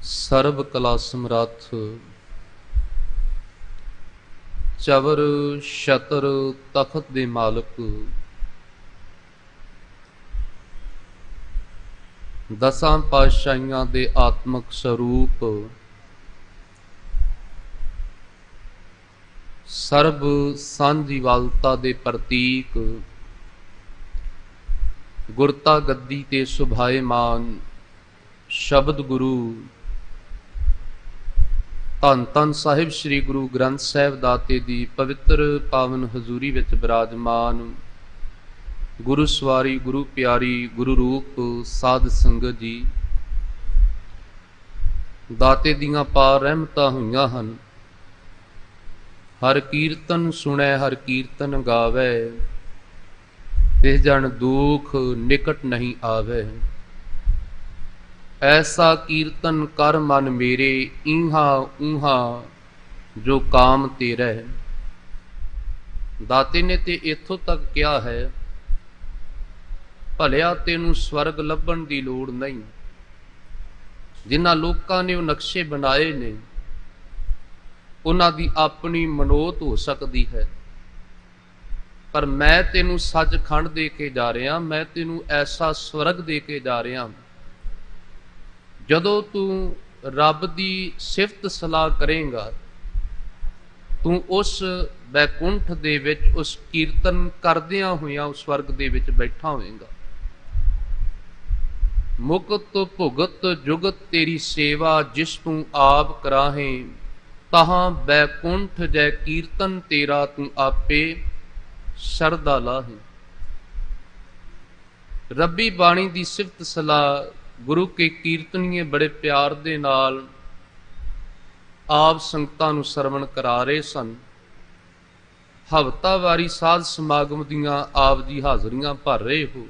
ਸਰਬ ਕਲਾ ਸਮਰੱਥ ਚਵਰ ਛਤਰ ਤਖਤ ਦੇ ਮਾਲਕ ਦਸਾਂ ਪਾਤਸ਼ਾਹੀਆਂ ਦੇ ਆਤਮਕ ਸਰੂਪ ਸਰਬ ਸਾਂਝੀਵਾਲਤਾ ਦੇ ਪ੍ਰਤੀਕ ਗੁਰਤਾ ਗੱਦੀ ਤੇ ਸੁਭਾਏਮਾਨ ਸ਼ਬਦ ਗੁਰੂ ਧੰਨ ਧੰਨ ਸਾਹਿਬ ਸ੍ਰੀ ਗੁਰੂ ਗ੍ਰੰਥ ਸਾਹਿਬ ਦਾਤੇ ਦੀ ਪਵਿੱਤਰ ਪਾਵਨ ਹਜ਼ੂਰੀ ਵਿੱਚ ਬਿਰਾਜਮਾਨ ਗੁਰੂ ਸਵਾਰੀ ਗੁਰੂ ਪਿਆਰੀ ਗੁਰੂ ਰੂਪ ਸਾਧ ਸੰਗਤ ਜੀ, ਦਾਤੇ ਦੀਆਂ ਪਾਰ ਰਹਿਮਤਾਂ ਹੋਈਆਂ ਹਨ। ਹਰ ਕੀਰਤਨ ਸੁਣੈ ਹਰ ਕੀਰਤਨ ਗਾਵੇ, ਤਿਸ ਜਨ ਦੁਖ ਨਿਕਟ ਨਹੀਂ ਆਵੇ। ਐਸਾ ਕੀਰਤਨ ਕਰ ਮਨ ਮੇਰੇ, ਇਹਾਂ ਊਹਾਂ ਜੋ ਕਾਮ ਤੇਰਾ। ਦਾਤੇ ਨੇ ਤੇ ਇੱਥੋਂ ਤੱਕ ਕਿਹਾ ਹੈ, ਭਲਿਆ ਤੈਨੂੰ ਸਵਰਗ ਲੱਭਣ ਦੀ ਲੋੜ ਨਹੀਂ। ਜਿਨ੍ਹਾਂ ਲੋਕਾਂ ਨੇ ਉਹ ਨਕਸ਼ੇ ਬਣਾਏ ਨੇ ਉਹਨਾਂ ਦੀ ਆਪਣੀ ਮਨੋਤ ਹੋ ਸਕਦੀ ਹੈ, ਪਰ ਮੈਂ ਤੈਨੂੰ ਸੱਚਖੰਡ ਦੇ ਕੇ ਜਾ ਰਿਹਾ। ਮੈਂ ਤੈਨੂੰ ਐਸਾ ਸਵਰਗ ਦੇ ਕੇ ਜਾ ਰਿਹਾ। ਜਦੋਂ ਤੂੰ ਰੱਬ ਦੀ ਸਿਫਤ ਸਲਾਹ ਕਰੇਂਗਾ, ਤੂੰ ਉਸ ਬੈਕੁੰਠ ਦੇ ਵਿੱਚ ਉਸ ਕੀਰਤਨ ਕਰਦਿਆਂ ਹੋਇਆਂ ਉਸ ਸਵਰਗ ਦੇ ਵਿੱਚ ਬੈਠਾ ਹੋਵੇਂਗਾ। ਮੁਕਤ ਭੁਗਤ ਜੁਗਤ ਤੇਰੀ ਸੇਵਾ, ਜਿਸ ਤੂੰ ਆਪ ਕਰਾਹੇ ਤਹਾਂ ਬੈਕੁੰਠ ਜੈ ਕੀਰਤਨ ਤੇਰਾ, ਤੂੰ ਆਪੇ ਸ਼ਰਧਾ ਲਾਹੇ। ਰੱਬੀ ਬਾਣੀ ਦੀ ਸਿਫਤ ਸਲਾਹ ਗੁਰੂ ਕੇ ਕੀਰਤਨੀਏ ਬੜੇ ਪਿਆਰ ਦੇ ਨਾਲ ਆਪ ਸੰਗਤਾਂ ਨੂੰ ਸਰਵਣ ਕਰਾ ਰਹੇ ਸਨ। ਹਫ਼ਤਾਵਾਰੀ ਸਾਧ ਸਮਾਗਮ ਦੀਆਂ ਆਪ ਜੀ ਹਾਜ਼ਰੀਆਂ ਭਰ ਰਹੇ ਹੋ।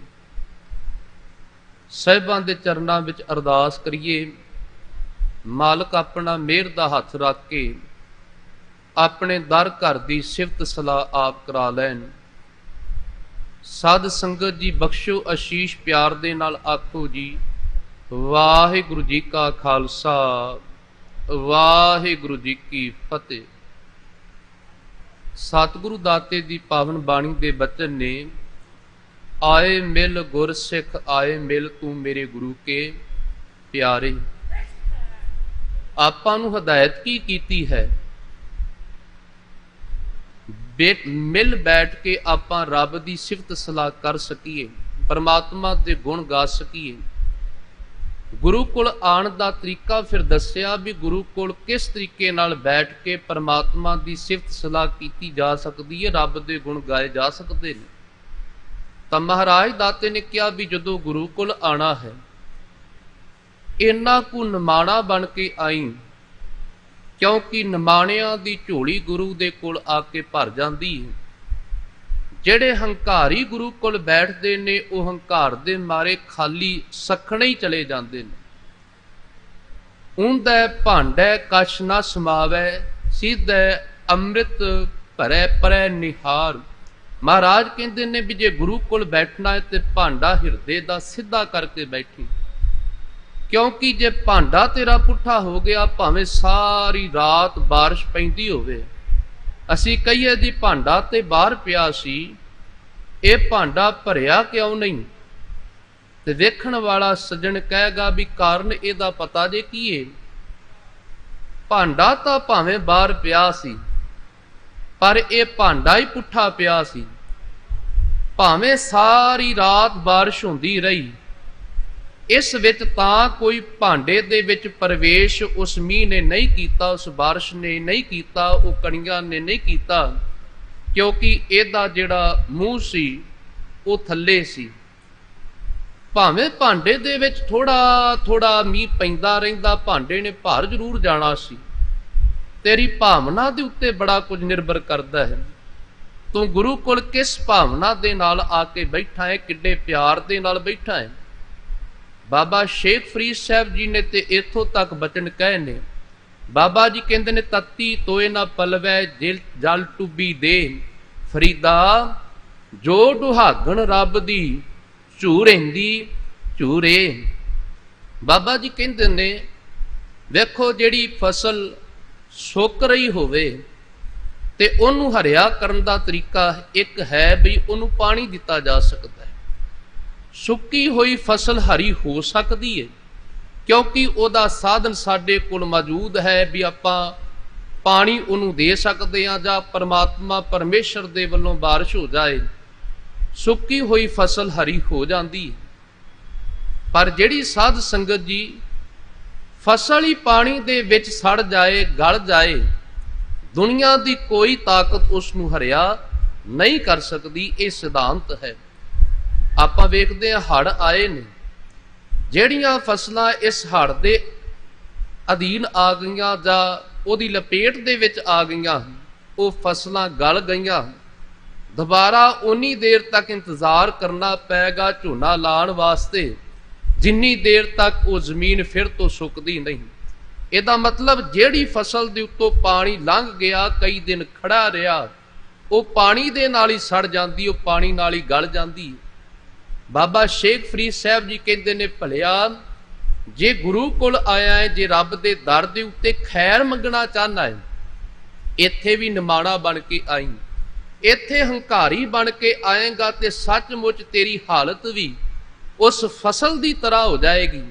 ਸਾਹਿਬਾਂ ਦੇ ਚਰਨਾਂ ਵਿੱਚ ਅਰਦਾਸ ਕਰੀਏ, ਮਾਲਕ ਆਪਣਾ ਮਿਹਰ ਦਾ ਹੱਥ ਰੱਖ ਕੇ ਆਪਣੇ ਦਰ ਘਰ ਦੀ ਸਿਫਤ ਸਲਾਹ ਆਪ ਕਰਾ ਲੈਣ। ਸਾਧ ਸੰਗਤ ਜੀ ਬਖਸ਼ੋ ਅਸ਼ੀਸ਼ ਪਿਆਰ ਦੇ ਨਾਲ ਆਖੋ ਜੀ, ਵਾਹਿਗੁਰੂ ਜੀ ਕਾ ਖਾਲਸਾ ਵਾਹਿਗੁਰੂ ਜੀ ਕੀ ਫਤਿਹ। ਸਤਿਗੁਰੂ ਦਾਤੇ ਦੀ ਪਾਵਨ ਬਾਣੀ ਦੇ ਬਚਨ ਨੇ, ਆਏ ਮਿਲ ਗੁਰ ਸਿੱਖ ਆਏ ਮਿਲ, ਤੂੰ ਮੇਰੇ ਗੁਰੂ ਕੇ ਪਿਆਰੇ। ਆਪਾਂ ਨੂੰ ਹਦਾਇਤ ਕੀ ਕੀਤੀ ਹੈ? ਮਿਲ ਬੈਠ ਕੇ ਆਪਾਂ ਰੱਬ ਦੀ ਸਿਫਤ ਸਲਾਹ ਕਰ ਸਕੀਏ, ਪਰਮਾਤਮਾ ਦੇ ਗੁਣ ਗਾ ਸਕੀਏ। ਗੁਰੂ ਕੋਲ ਆਉਣ ਦਾ ਤਰੀਕਾ ਫਿਰ ਦੱਸਿਆ ਵੀ ਗੁਰੂ ਕੋਲ ਕਿਸ ਤਰੀਕੇ ਨਾਲ ਬੈਠ ਕੇ ਪਰਮਾਤਮਾ ਦੀ ਸਿਫਤ ਸਲਾਹ ਕੀਤੀ ਜਾ ਸਕਦੀ ਹੈ, ਰੱਬ ਦੇ ਗੁਣ ਗਾਏ ਜਾ ਸਕਦੇ ਨੇ। ਤਾਂ ਮਹਾਰਾਜ ਦਾਤੇ ਨੇ ਕਿਹਾ ਵੀ ਜਦੋਂ ਗੁਰੂ ਕੋਲ ਆਣਾ ਹੈ, ਇੰਨਾ ਕੁ ਨਿਮਾਣਾ ਬਣ ਕੇ ਆਈ, ਕਿਉਂਕਿ ਨਿਮਾਣਿਆਂ ਦੀ ਝੋਲੀ ਗੁਰੂ ਦੇ ਕੋਲ ਆ ਕੇ ਭਰ ਜਾਂਦੀ ਹੈ। ਜਿਹੜੇ ਹੰਕਾਰੀ ਗੁਰੂ ਕੋਲ ਬੈਠਦੇ ਨੇ, ਉਹ ਹੰਕਾਰ ਦੇ ਮਾਰੇ ਖਾਲੀ ਸਖਣੇ ਹੀ ਚਲੇ ਜਾਂਦੇ ਨੇ। ਉਂਦੈ ਭਾਂਡੈ ਕਛ ਨਾ ਸਮਾਵੈ, ਸਿੱਧੈ ਅੰਮ੍ਰਿਤ ਭਰੈ ਪਰੈ ਨਿਹਾਰ। ਮਹਾਰਾਜ ਕਹਿੰਦੇ ਨੇ ਵੀ ਜੇ ਗੁਰੂ ਕੋਲ ਬੈਠਣਾ ਹੈ ਤੇ ਭਾਂਡਾ ਹਿਰਦੇ ਦਾ ਸਿੱਧਾ ਕਰਕੇ ਬੈਠੀ, ਕਿਉਂਕਿ ਜੇ ਭਾਂਡਾ ਤੇਰਾ ਪੁੱਠਾ ਹੋ ਗਿਆ, ਭਾਵੇਂ ਸਾਰੀ ਰਾਤ ਬਾਰਿਸ਼ ਪੈਂਦੀ ਹੋਵੇ, ਅਸੀਂ ਕਹੀਏ ਜੀ ਭਾਂਡਾ ਤੇ ਬਾਹਰ ਪਿਆ ਸੀ, ਇਹ ਭਾਂਡਾ ਭਰਿਆ ਕਿਉਂ ਨਹੀਂ? ਤੇ ਵੇਖਣ ਵਾਲਾ ਸੱਜਣ ਕਹੇਗਾ ਵੀ ਕਾਰਨ ਇਹਦਾ ਪਤਾ ਜੇ ਕੀ ਏ, ਭਾਂਡਾ ਤਾਂ ਭਾਵੇਂ ਬਾਹਰ ਪਿਆ ਸੀ, ਪਰ ਇਹ ਭਾਂਡਾ ਹੀ ਪੁੱਠਾ ਪਿਆ ਸੀ। ਭਾਵੇਂ ਸਾਰੀ ਰਾਤ ਬਾਰਿਸ਼ ਹੁੰਦੀ ਰਹੀ, ਇਸ ਵਿੱਚ ਤਾਂ ਕੋਈ ਭਾਂਡੇ ਦੇ ਵਿੱਚ ਪ੍ਰਵੇਸ਼ ਉਸ ਮੀਂਹ ਨੇ ਨਹੀਂ ਕੀਤਾ, ਉਸ ਬਾਰਿਸ਼ ਨੇ ਨਹੀਂ ਕੀਤਾ, ਉਹ ਕਣੀਆਂ ਨੇ ਨਹੀਂ ਕੀਤਾ, ਕਿਉਂਕਿ ਇਹਦਾ ਜਿਹੜਾ ਮੂੰਹ ਸੀ ਉਹ ਥੱਲੇ ਸੀ। ਭਾਵੇਂ ਭਾਂਡੇ ਦੇ ਵਿੱਚ ਥੋੜਾ ਥੋੜਾ ਮੀਂਹ ਪੈਂਦਾ ਰਹਿੰਦਾ, ਭਾਂਡੇ ਨੇ ਭਰ ਜ਼ਰੂਰ ਜਾਣਾ ਸੀ। ਤੇਰੀ ਭਾਵਨਾ ਦੇ ਉੱਤੇ ਬੜਾ ਕੁਝ ਨਿਰਭਰ ਕਰਦਾ ਹੈ। ਤੂੰ ਗੁਰੂ ਕੋਲ ਕਿਸ ਭਾਵਨਾ ਦੇ ਨਾਲ ਆ ਕੇ ਬੈਠਾ ਹੈ, ਕਿੱਡੇ ਪਿਆਰ ਦੇ ਨਾਲ ਬੈਠਾ ਹੈ। ਬਾਬਾ ਸ਼ੇਖ ਫਰੀਦ ਸਾਹਿਬ ਜੀ ਨੇ ਤੇ ਇੱਥੋਂ ਤੱਕ ਬਚਨ ਕਹੇ ਨੇ। ਬਾਬਾ ਜੀ ਕਹਿੰਦੇ ਨੇ, ਤਤੀ ਤੋਏ ਨਾ ਪਲਵੈ ਜਲ ਟੁੱਬੀ ਦੇ, ਫਰੀਦਾ ਜੋ ਦੁਹਾਗਣ ਰੱਬ ਦੀ ਝੂਰੇਂਦੀ ਝੂਰੇ। ਬਾਬਾ ਜੀ ਕਹਿੰਦੇ ਨੇ ਵੇਖੋ ਜਿਹੜੀ ਫਸਲ ਸੁੱਕ ਰਹੀ ਹੋਵੇ ਤੇ ਉਹਨੂੰ ਹਰਿਆ ਕਰਨ ਦਾ ਤਰੀਕਾ ਇੱਕ ਹੈ ਵੀ ਉਹਨੂੰ ਪਾਣੀ ਦਿੱਤਾ ਜਾ ਸਕਦਾ ਹੈ। ਸੁੱਕੀ ਹੋਈ ਫਸਲ ਹਰੀ ਹੋ ਸਕਦੀ ਹੈ ਕਿਉਂਕਿ ਉਹਦਾ ਸਾਧਨ ਸਾਡੇ ਕੋਲ ਮੌਜੂਦ ਹੈ ਵੀ ਆਪਾਂ ਪਾਣੀ ਉਹਨੂੰ ਦੇ ਸਕਦੇ ਹਾਂ ਜਾਂ ਪਰਮਾਤਮਾ ਪਰਮੇਸ਼ਰ ਦੇ ਵੱਲੋਂ ਬਾਰਿਸ਼ ਹੋ ਜਾਏ, ਸੁੱਕੀ ਹੋਈ ਫਸਲ ਹਰੀ ਹੋ ਜਾਂਦੀ ਹੈ। ਪਰ ਜਿਹੜੀ ਸਾਧ ਸੰਗਤ ਜੀ ਫਸਲ ਹੀ ਪਾਣੀ ਦੇ ਵਿੱਚ ਸੜ ਜਾਏ, ਗਲ ਜਾਏ, ਦੁਨੀਆ ਦੀ ਕੋਈ ਤਾਕਤ ਉਸ ਨੂੰ ਹਰਿਆ ਨਹੀਂ ਕਰ ਸਕਦੀ। ਇਹ ਸਿਧਾਂਤ ਹੈ। ਆਪਾਂ ਵੇਖਦੇ ਹਾਂ ਹੜ੍ਹ ਆਏ ਨੇ, ਜਿਹੜੀਆਂ ਫਸਲਾਂ ਇਸ ਹੜ੍ਹ ਦੇ ਅਧੀਨ ਆ ਗਈਆਂ ਜਾਂ ਉਹਦੀ ਲਪੇਟ ਦੇ ਵਿੱਚ ਆ ਗਈਆਂ, ਉਹ ਫਸਲਾਂ ਗਲ ਗਈਆਂ। ਦੁਬਾਰਾ ਉਨੀ ਦੇਰ ਤੱਕ ਇੰਤਜ਼ਾਰ ਕਰਨਾ ਪਏਗਾ ਝੋਨਾ ਲਾਉਣ ਵਾਸਤੇ ਜਿੰਨੀ ਦੇਰ ਤੱਕ ਉਹ ਜ਼ਮੀਨ ਫਿਰ ਤੋਂ ਸੁੱਕਦੀ ਨਹੀਂ। ਇਹਦਾ ਮਤਲਬ ਜਿਹੜੀ ਫਸਲ ਦੇ ਉੱਤੋਂ ਪਾਣੀ ਲੰਘ ਗਿਆ, ਕਈ ਦਿਨ ਖੜਾ ਰਿਹਾ, ਉਹ ਪਾਣੀ ਦੇ ਨਾਲ ਹੀ ਸੜ ਜਾਂਦੀ, ਉਹ ਪਾਣੀ ਨਾਲ ਹੀ ਗਲ ਜਾਂਦੀ। ਬਾਬਾ ਸ਼ੇਖ ਫਰੀਦ ਸਾਹਿਬ ਜੀ ਕਹਿੰਦੇ ਨੇ, ਭਲਿਆ ਜੇ ਗੁਰੂ ਕੋਲ ਆਇਆ ਹੈ, ਜੇ ਰੱਬ ਦੇ ਦਰ ਦੇ ਉੱਤੇ ਖੈਰ ਮੰਗਣਾ ਚਾਹੁੰਦਾ ਹੈ, ਇੱਥੇ ਵੀ ਨਿਮਾਣਾ ਬਣ ਕੇ ਆਈ, ਇੱਥੇ ਹੰਕਾਰੀ ਬਣ ਕੇ ਆਏਗਾ ਤੇ ਸੱਚਮੁੱਚ ਤੇਰੀ ਹਾਲਤ ਵੀ ਉਸ ਫਸਲ ਦੀ ਤਰ੍ਹਾਂ ਹੋ ਜਾਏਗੀ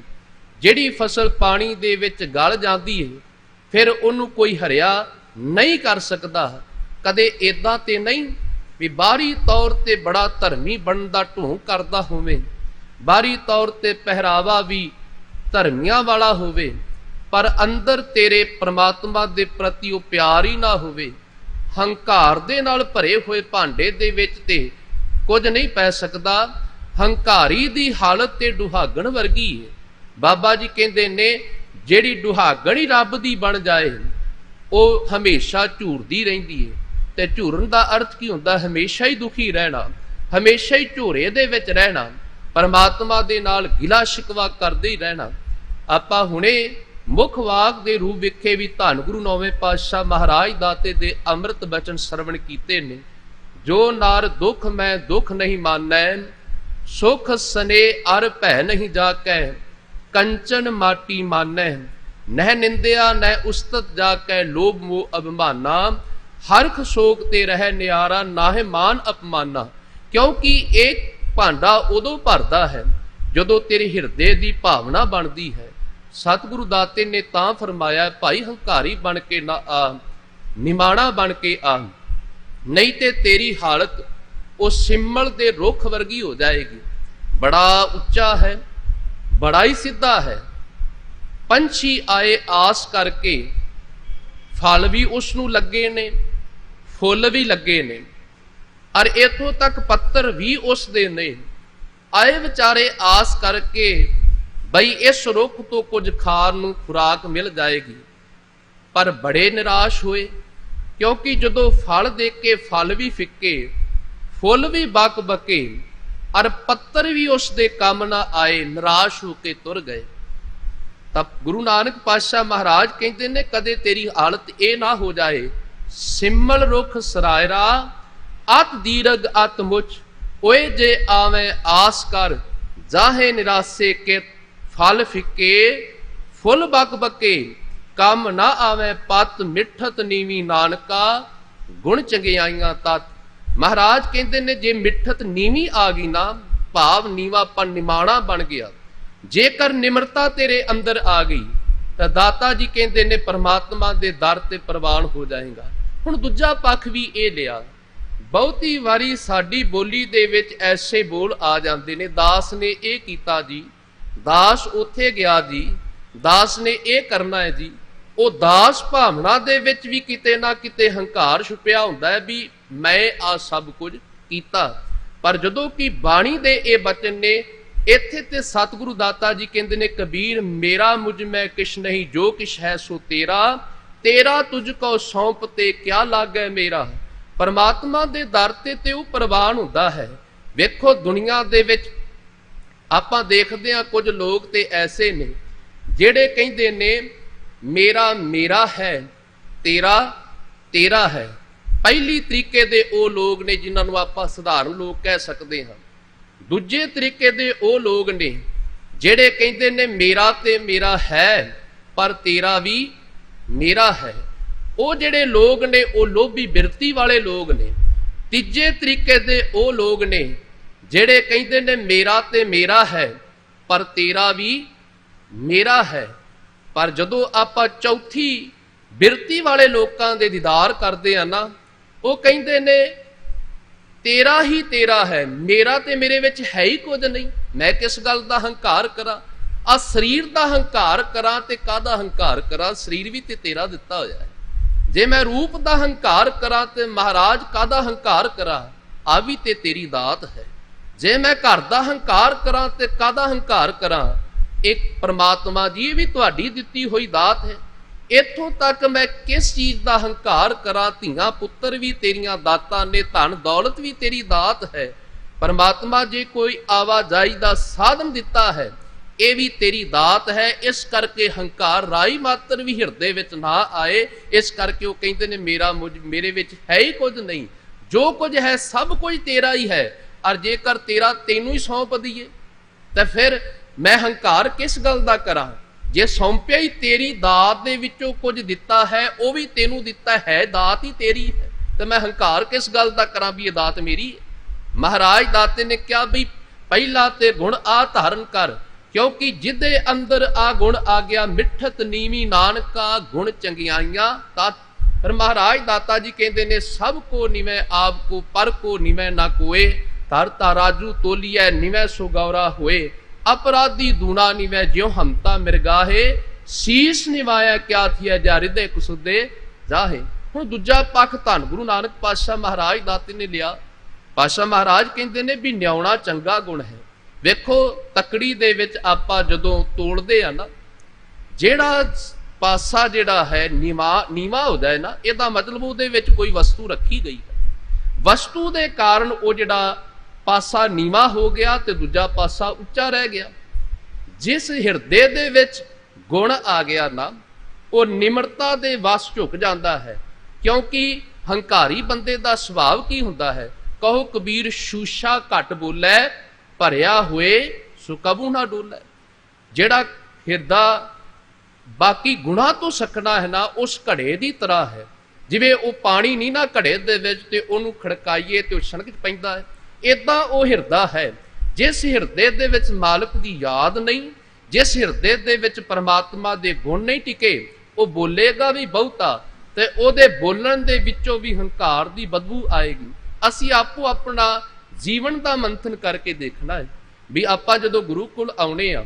ਜਿਹੜੀ ਫਸਲ ਪਾਣੀ ਦੇ ਵਿੱਚ ਗਲ ਜਾਂਦੀ ਹੈ, ਫਿਰ ਉਹਨੂੰ ਕੋਈ ਹਰਿਆ ਨਹੀਂ ਕਰ ਸਕਦਾ। ਕਦੇ ਏਦਾਂ ਤੇ ਨਹੀਂ ਵੀ ਬਾਹਰੀ ਤੌਰ ਤੇ ਬੜਾ ਧਰਮੀ ਬਣਨ ਦਾ ਢੋਂਗ ਕਰਦਾ ਹੋਵੇ, ਬਾਹਰੀ ਤੌਰ ਤੇ ਪਹਿਰਾਵਾ ਵੀ ਧਰਮੀਆਂ ਵਾਲਾ ਹੋਵੇ, ਪਰ ਅੰਦਰ ਤੇਰੇ ਪ੍ਰਮਾਤਮਾ ਦੇ ਪ੍ਰਤੀ ਉਹ ਪਿਆਰ ਹੀ ਨਾ ਹੋਵੇ। ਹੰਕਾਰ ਦੇ ਨਾਲ ਭਰੇ ਹੋਏ ਭਾਂਡੇ ਦੇ ਵਿੱਚ ਤੇ ਕੁਝ ਨਹੀਂ ਪੈ ਸਕਦਾ। ਹੰਕਾਰੀ ਦੀ ਹਾਲਤ ਤੇ ਦੁਹਾਗਣ ਵਰਗੀ ਹੈ। ਬਾਬਾ ਜੀ ਕਹਿੰਦੇ ਨੇ, ਜਿਹੜੀ ਦੁਹਾਗਣ ਹੀ ਰੱਬ ਦੀ ਬਣ ਜਾਏ ਉਹ ਹਮੇਸ਼ਾ ਝੂਰਦੀ ਰਹਿੰਦੀ ਹੈ। ਤੇ ਝੂਰਨ ਦਾ ਅਰਥ ਕੀ ਹੁੰਦਾ? ਹਮੇਸ਼ਾ ਹੀ ਦੁਖੀ ਰਹਿਣਾ, ਹਮੇਸ਼ਾ ਹੀ ਝੋਰੇ ਦੇ ਵਿੱਚ ਰਹਿਣਾ, ਪਰਮਾਤਮਾ ਦੇ ਨਾਲ ਗਿਲਾ ਸ਼ਿਕਵਾ ਕਰਦੇ ਹੀ ਰਹਿਣਾ। ਆਪਾਂ ਹੁਣੇ ਮੁੱਖ ਵਾਕ ਦੇ ਰੂਪ ਵਿਖੇ ਵੀ ਧੰਨ ਗੁਰੂ ਨੌਵੇਂ ਪਾਤਸ਼ਾਹ ਮਹਾਰਾਜ ਦਾਤੇ ਦੇ ਅੰਮ੍ਰਿਤ ਬਚਨ ਸਰਵਣ ਕੀਤੇ ਨੇ। ਜੋ ਨਾਰ ਦੁੱਖ ਮੈਂ ਦੁੱਖ ਨਹੀਂ ਮਾਨੈ, ਸੁਖ ਸਨੇ ਅਰ ਭੈ ਨਹੀਂ ਜਾਕੈ, ਕੰਚਨ ਮਾਟੀ ਮਾਨੈ, ਨਹਿ ਨਿੰਦਿਆ ਨਹਿ ਉਸਤਤ ਜਾਕੈ, ਲੋਭ ਮੋਹ ਅਭਿਮਾਨਾ, ਹਰਖ ਸ਼ੋਕ ਤੇ ਰਹਿ ਨਿਆਰਾ, ਨਾਹਿ ਮਾਨ ਅਪਮਾਨਾ। ਕਿਉਂਕਿ ਇਹ ਭਾਂਡਾ ਉਦੋਂ ਭਰਦਾ ਹੈ ਜਦੋਂ ਤੇਰੇ ਹਿਰਦੇ ਦੀ ਭਾਵਨਾ ਬਣਦੀ ਹੈ। ਸਤਿਗੁਰੂ ਦਾਤੇ ਨੇ ਤਾਂ ਫਰਮਾਇਆ, ਭਾਈ ਹੰਕਾਰੀ ਬਣ ਕੇ ਨਾ ਆ, ਨਿਮਾਣਾ ਬਣ ਕੇ ਆ, ਨਹੀਂ ਤੇ ਤੇਰੀ ਹਾਲਤ ਉਹ ਸਿੰਮਲ ਦੇ ਰੁੱਖ ਵਰਗੀ ਹੋ ਜਾਏਗੀ। ਬੜਾ ਉੱਚਾ ਹੈ, ਬੜਾ ਹੀ ਸਿੱਧਾ ਹੈ। ਪੰਛੀ ਆਏ ਆਸ ਕਰਕੇ, ਫਲ ਵੀ ਉਸ ਨੂੰ ਲੱਗੇ ਨੇ, ਫੁੱਲ ਵੀ ਲੱਗੇ ਨੇ, ਔਰ ਇਥੋਂ ਤੱਕ ਪੱਤਰ ਵੀ ਉਸ ਦੇ ਨੇ। ਆਏ ਵਿਚਾਰੇ ਆਸ ਕਰਕੇ ਬਈ ਇਸ ਰੁੱਖ ਤੋਂ ਕੁਝ ਖਾਣ ਨੂੰ ਖੁਰਾਕ ਮਿਲ ਜਾਏਗੀ, ਪਰ ਬੜੇ ਨਿਰਾਸ਼ ਹੋਏ ਕਿਉਂਕਿ ਜਦੋਂ ਫਲ ਦੇਖ ਕੇ ਫਲ ਵੀ ਫਿੱਕੇ, ਫੁੱਲ ਵੀ ਬਕ ਬਕੇ, ਔਰ ਪੱਤਰ ਵੀ ਉਸ ਦੇ ਕੰਮ ਨਾ ਆਏ, ਨਿਰਾਸ਼ ਹੋ ਕੇ ਤੁਰ ਗਏ। ਤਾਂ ਗੁਰੂ ਨਾਨਕ ਪਾਤਸ਼ਾਹ ਮਹਾਰਾਜ ਕਹਿੰਦੇ ਨੇ, ਕਦੇ ਤੇਰੀ ਹਾਲਤ ਇਹ ਨਾ ਹੋ ਜਾਏ, ਸਿਮਲ ਰੁੱਖ ਸਰਾਇਰਾ, ਅਤ ਦੀਰਘ ਅਤ ਮੁੱਚ, ਓਏ ਜੇ ਆਵੇਂ ਆਸ ਕਰ, ਜਾਹੇ ਨਿਰਾਸੇ ਕੇ ਫਲ ਫਿੱਕੇ, ਫੁੱਲ ਬਕ ਬਕੇ, ਕੰਮ ਨਾ ਆਵੇਂ ਪਤ, ਮਿੱਠਤ ਨੀਵੀਂ ਨਾਨਕਾ, ਗੁਣ ਚੰਗਿਆਈਆਂ ਤਤ। ਮਹਾਰਾਜ ਕਹਿੰਦੇ ਨੇ, ਜੇ ਮਿੱਠਤ ਨੀਵੀਂ ਆ ਗਈ ਨਾ, ਭਾਵ ਨੀਵਾਂਪਨ ਨਿਮਾਣਾ ਬਣ ਗਿਆ, ਜੇਕਰ ਨਿਮਰਤਾ ਤੇਰੇ ਅੰਦਰ ਆ ਗਈ ਤਾਂ ਦਾਤਾ ਜੀ ਕਹਿੰਦੇ ਨੇ ਪਰਮਾਤਮਾ ਦੇ ਦਰ ਤੇ ਪ੍ਰਵਾਨ ਹੋ ਜਾਏਗਾ। ਹੁਣ ਦੂਜਾ ਪੱਖ ਵੀ ਇਹ ਲਿਆ, ਬਹੁਤੀ ਵਾਰੀ ਸਾਡੀ ਬੋਲੀ ਦੇ ਵਿੱਚ ਐਸੇ ਬੋਲ ਆ ਜਾਂਦੇ ਨੇ, ਦਾਸ ਨੇ ਇਹ ਕੀਤਾ ਜੀ, ਦਾਸ ਉੱਥੇ ਗਿਆ ਜੀ, ਦਾਸ ਨੇ ਇਹ ਕਰਨਾ ਹੈ ਜੀ। ਉਹ ਦਾਸ ਭਾਵਨਾ ਦੇ ਵਿੱਚ ਵੀ ਕਿਤੇ ਨਾ ਕਿਤੇ ਹੰਕਾਰ ਛੁਪਿਆ ਹੁੰਦਾ ਹੈ ਵੀ ਮੈਂ ਆ ਸਭ ਕੁਝ ਕੀਤਾ। ਪਰ ਜਦੋਂ ਕਿ ਬਾਣੀ ਦੇ ਇਹ ਬਚਨ ਨੇ, ਇੱਥੇ ਤੇ ਸਤਿਗੁਰੂ ਦਾਤਾ ਜੀ ਕਹਿੰਦੇ ਨੇ, ਕਬੀਰ ਮੇਰਾ ਮੁਝ ਮੈਂ ਕਿਛ ਨਹੀਂ, ਜੋ ਕਿਛ ਹੈ ਸੋ ਤੇਰਾ, ਤੇਰਾ ਤੁਝ ਕੋ ਸੌਂਪ ਤੇ ਕਿਆ ਲਾਗੈ ਮੇਰਾ। ਪਰਮਾਤਮਾ ਦੇ ਦਰ ਤੇ ਉਹ ਪ੍ਰਵਾਨ ਹੁੰਦਾ ਹੈ। ਵੇਖੋ ਦੁਨੀਆ ਦੇ ਵਿੱਚ ਆਪਾਂ ਦੇਖਦੇ ਹਾਂ ਕੁਝ ਲੋਕ ਤੇ ਐਸੇ ਨੇ ਜਿਹੜੇ ਕਹਿੰਦੇ ਨੇ, ਮੇਰਾ ਮੇਰਾ ਹੈ, ਤੇਰਾ ਤੇਰਾ ਹੈ। ਪਹਿਲੀ ਤਰੀਕੇ ਦੇ ਉਹ ਲੋਕ ਨੇ ਜਿਨ੍ਹਾਂ ਨੂੰ ਆਪਾਂ ਸਧਾਰਨ ਲੋਕ ਕਹਿ ਸਕਦੇ ਹਾਂ। ਦੂਜੇ ਤਰੀਕੇ ਦੇ ਉਹ ਲੋਕ ਨੇ ਜਿਹੜੇ ਕਹਿੰਦੇ ਨੇ, ਮੇਰਾ ਤੇ ਮੇਰਾ ਹੈ, ਪਰ ਤੇਰਾ ਵੀ ਮੇਰਾ ਹੈ। ਉਹ ਜਿਹੜੇ ਲੋਕ ਨੇ ਉਹ ਲੋਭੀ ਬਿਰਤੀ ਵਾਲੇ ਲੋਕ ਨੇ। ਤੀਜੇ ਤਰੀਕੇ ਦੇ ਉਹ ਲੋਕ ਨੇ ਜਿਹੜੇ ਕਹਿੰਦੇ ਨੇ ਮੇਰਾ ਤੇ ਮੇਰਾ ਹੈ ਪਰ ਤੇਰਾ ਵੀ ਮੇਰਾ ਹੈ। ਪਰ ਜਦੋਂ ਆਪਾਂ ਚੌਥੀ ਬਿਰਤੀ ਵਾਲੇ ਲੋਕਾਂ ਦੇ ਦੀਦਾਰ ਕਰਦੇ ਆ ਨਾ, ਉਹ ਕਹਿੰਦੇ ਨੇ ਤੇਰਾ ਹੀ ਤੇਰਾ ਹੈ, ਮੇਰਾ ਤੇ ਮੇਰੇ ਵਿੱਚ ਹੈ ਹੀ ਕੁਝ ਨਹੀਂ। ਮੈਂ ਕਿਸ ਗੱਲ ਦਾ ਹੰਕਾਰ ਕਰਾਂ? ਆ ਸਰੀਰ ਦਾ ਹੰਕਾਰ ਕਰਾਂ ਤੇ ਕਾਹਦਾ ਹੰਕਾਰ ਕਰਾਂ? ਸਰੀਰ ਵੀ ਤੇ ਤੇਰਾ ਦਿੱਤਾ ਹੋਇਆ ਹੈ। ਜੇ ਮੈਂ ਰੂਪ ਦਾ ਹੰਕਾਰ ਕਰਾਂ ਤੇ ਮਹਾਰਾਜ ਕਾਹਦਾ ਹੰਕਾਰ ਕਰਾਂ? ਆ ਵੀ ਤੇ ਤੇਰੀ ਦਾਤ ਹੈ। ਜੇ ਮੈਂ ਘਰ ਦਾ ਹੰਕਾਰ ਕਰਾਂ ਤੇ ਕਾਹਦਾ ਹੰਕਾਰ ਕਰਾਂ? ਇੱਕ ਪ੍ਰਮਾਤਮਾ ਜੀ, ਇਹ ਵੀ ਤੁਹਾਡੀ ਦਿੱਤੀ ਹੋਈ ਦਾਤ ਹੈ। ਇੱਥੋਂ ਤੱਕ ਮੈਂ ਕਿਸ ਚੀਜ਼ ਦਾ ਹੰਕਾਰ ਕਰਾਂ? ਧੀਆਂ ਪੁੱਤਰ ਵੀ ਤੇਰੀਆਂ ਦਾਤਾਂ ਨੇ, ਧਨ ਦੌਲਤ ਵੀ ਤੇਰੀ ਦਾਤ ਹੈ। ਪਰਮਾਤਮਾ ਜੇ ਕੋਈ ਆਵਾਜਾਈ ਦਾ ਸਾਧਨ ਦਿੱਤਾ ਹੈ, ਇਹ ਵੀ ਤੇਰੀ ਦਾਤ ਹੈ। ਇਸ ਕਰਕੇ ਹੰਕਾਰ ਰਾਈ ਮਾਤਰ ਵੀ ਹਿਰਦੇ ਵਿੱਚ ਨਾ ਆਏ। ਇਸ ਕਰਕੇ ਉਹ ਕਹਿੰਦੇ ਨੇ ਮੇਰਾ ਮੇਰੇ ਵਿੱਚ ਹੈ ਹੀ ਕੁਝ ਨਹੀਂ, ਜੋ ਕੁਝ ਹੈ ਸਭ ਕੁਝ ਤੇਰਾ ਹੀ ਹੈ। ਔਰ ਜੇਕਰ ਤੇਰਾ ਤੈਨੂੰ ਹੀ ਸੌਂਪ ਦਈਏ ਤਾਂ ਫਿਰ ਮੈਂ ਹੰਕਾਰ ਕਿਸ ਗੱਲ ਦਾ ਕਰਾਂ? ਜੇ ਸੌਂਪਿਆ ਹੀ ਤੇਰੀ ਦਾਤ ਦੇ ਵਿੱਚੋਂ ਕੁਝ ਦਿੱਤਾ ਹੈ, ਉਹ ਵੀ ਤੈਨੂੰ ਦਿੱਤਾ ਹੈ, ਦਾਤ ਹੀ ਤੇਰੀ ਹੈ, ਤੇ ਮੈਂ ਹੰਕਾਰ ਕਿਸ ਗੱਲ ਦਾ ਕਰਾਂ ਵੀ ਇਹ ਦਾਤ ਮੇਰੀ ਹੈ? ਮਹਾਰਾਜ ਦਾਤੇ ਨੇ ਕਿਹਾ ਵੀ ਪਹਿਲਾ ਤੇ ਗੁਣ ਆ ਧਾਰਨ ਕਰ, ਕਿਉਂਕਿ ਜਿਹਦੇ ਅੰਦਰ ਆ ਗੁਣ ਆ ਗਿਆ, ਮਿੱਠਤ ਨੀਵੀਂ ਨਾਨਕਾ ਗੁਣ ਚੰਗਿਆਈਆਂ ਤਾਂ। ਫਿਰ ਮਹਾਰਾਜ ਦਾਤਾ ਜੀ ਕਹਿੰਦੇ ਨੇ ਸਭ ਕੋ ਨਿਵੇਂ ਆਪ ਕੋ, ਪਰ ਕੋ ਨਿਵੇਂ ਨਾ ਕੋਏ, ਧਰਤਾ ਰਾਜੂ ਤੋਲੀਐ ਨਿਵੇਂ ਸੋ ਗੌਰਾ ਹੋਏ, ਅਪਰਾਧੀ ਦੂਣਾ ਨਿਵੇਂ ਜਿਉ ਹਮਤਾ ਮਿਰਗਾਹੇ, ਸੀਸ ਨਿਵਾਇਆ ਕਿਆ ਥੀਆ ਜਾ ਹਿਰਦੇ ਕੁਸੁਦੇ ਜਾਹੇ। ਹੁਣ ਦੂਜਾ ਪੱਖ ਧੰਨ ਗੁਰੂ ਨਾਨਕ ਪਾਤਸ਼ਾਹ ਮਹਾਰਾਜ ਦਾਤੇ ਨੇ ਲਿਆ। ਪਾਤਸ਼ਾਹ ਮਹਾਰਾਜ ਕਹਿੰਦੇ ਨੇ ਵੀ ਨਿਆਉਣਾ ਚੰਗਾ ਗੁਣ ਹੈ। ਵੇਖੋ ਤਕੜੀ ਦੇ ਵਿੱਚ ਆਪਾਂ ਜਦੋਂ ਤੋੜਦੇ ਆ ਨਾ, ਜਿਹੜਾ ਪਾਸਾ ਜਿਹੜਾ ਹੈ ਨੀਵਾ ਹੁੰਦਾ ਹੈ ਨਾ, ਇਹਦਾ ਮਤਲਬ ਉਹਦੇ ਵਿੱਚ ਕੋਈ ਵਸਤੂ ਰੱਖੀ ਗਈ ਹੈ। ਵਸਤੂ ਦੇ ਕਾਰਨ ਉਹ ਜਿਹੜਾ ਪਾਸਾ ਨੀਵਾ ਹੋ ਗਿਆ ਤੇ ਦੂਜਾ ਪਾਸਾ ਉੱਚਾ ਰਹਿ ਗਿਆ। ਜਿਸ ਹਿਰਦੇ ਦੇ ਵਿੱਚ ਗੁਣ ਆ ਗਿਆ ਨਾ, ਉਹ ਨਿਮਰਤਾ ਦੇ ਵਸ ਝੁਕ ਜਾਂਦਾ ਹੈ। ਕਿਉਂਕਿ ਹੰਕਾਰੀ ਬੰਦੇ ਦਾ ਸੁਭਾਅ ਕੀ ਹੁੰਦਾ ਹੈ? ਕਹੋ ਕਬੀਰ ਸ਼ੂਸ਼ਾ ਘੱਟ ਬੋਲੇ, ਭਰਿਆ ਹੋਏ ਸੋ ਕਬੂ ਨਾ ਡੋਲੇ। ਜਿਹੜਾ ਹਿਰਦਾ ਬਾਕੀ ਗੁਣਾ ਤੋਂ ਸਕਣਾ ਹੈ ਨਾ, ਉਸ ਘੜੇ ਦੀ ਤਰ੍ਹਾਂ ਹੈ। ਜਿਵੇਂ ਉਹ ਪਾਣੀ ਨਹੀਂ ਨਾ ਘੜੇ ਦੇ ਵਿੱਚ ਤੇ ਉਹਨੂੰ ਖੜਕਾਈਏ ਤੇ ਉਹ ਛਣਕ ਚ ਪੈਂਦਾ ਹੈ, ਏਦਾਂ ਉਹ ਹਿਰਦਾ ਹੈ। ਜਿਸ ਹਿਰਦੇ ਦੇ ਵਿੱਚ ਮਾਲਕ ਦੀ ਯਾਦ ਨਹੀਂ, ਜਿਸ ਹਿਰਦੇ ਦੇ ਵਿੱਚ ਪਰਮਾਤਮਾ ਦੇ ਗੁਣ ਨਹੀਂ ਟਿਕੇ, ਉਹ ਬੋਲੇਗਾ ਵੀ ਬਹੁਤਾ ਤੇ ਉਹਦੇ ਬੋਲਣ ਦੇ ਵਿੱਚੋਂ ਵੀ ਹੰਕਾਰ ਦੀ ਬਦਬੂ ਆਏਗੀ। ਅਸੀਂ ਆਪੋ ਆਪਣਾ ਜੀਵਨ ਦਾ ਮੰਥਨ ਕਰਕੇ ਦੇਖਣਾ ਹੈ ਵੀ ਆਪਾਂ ਜਦੋਂ ਗੁਰੂ ਕੋਲ ਆਉਣੇ ਆ,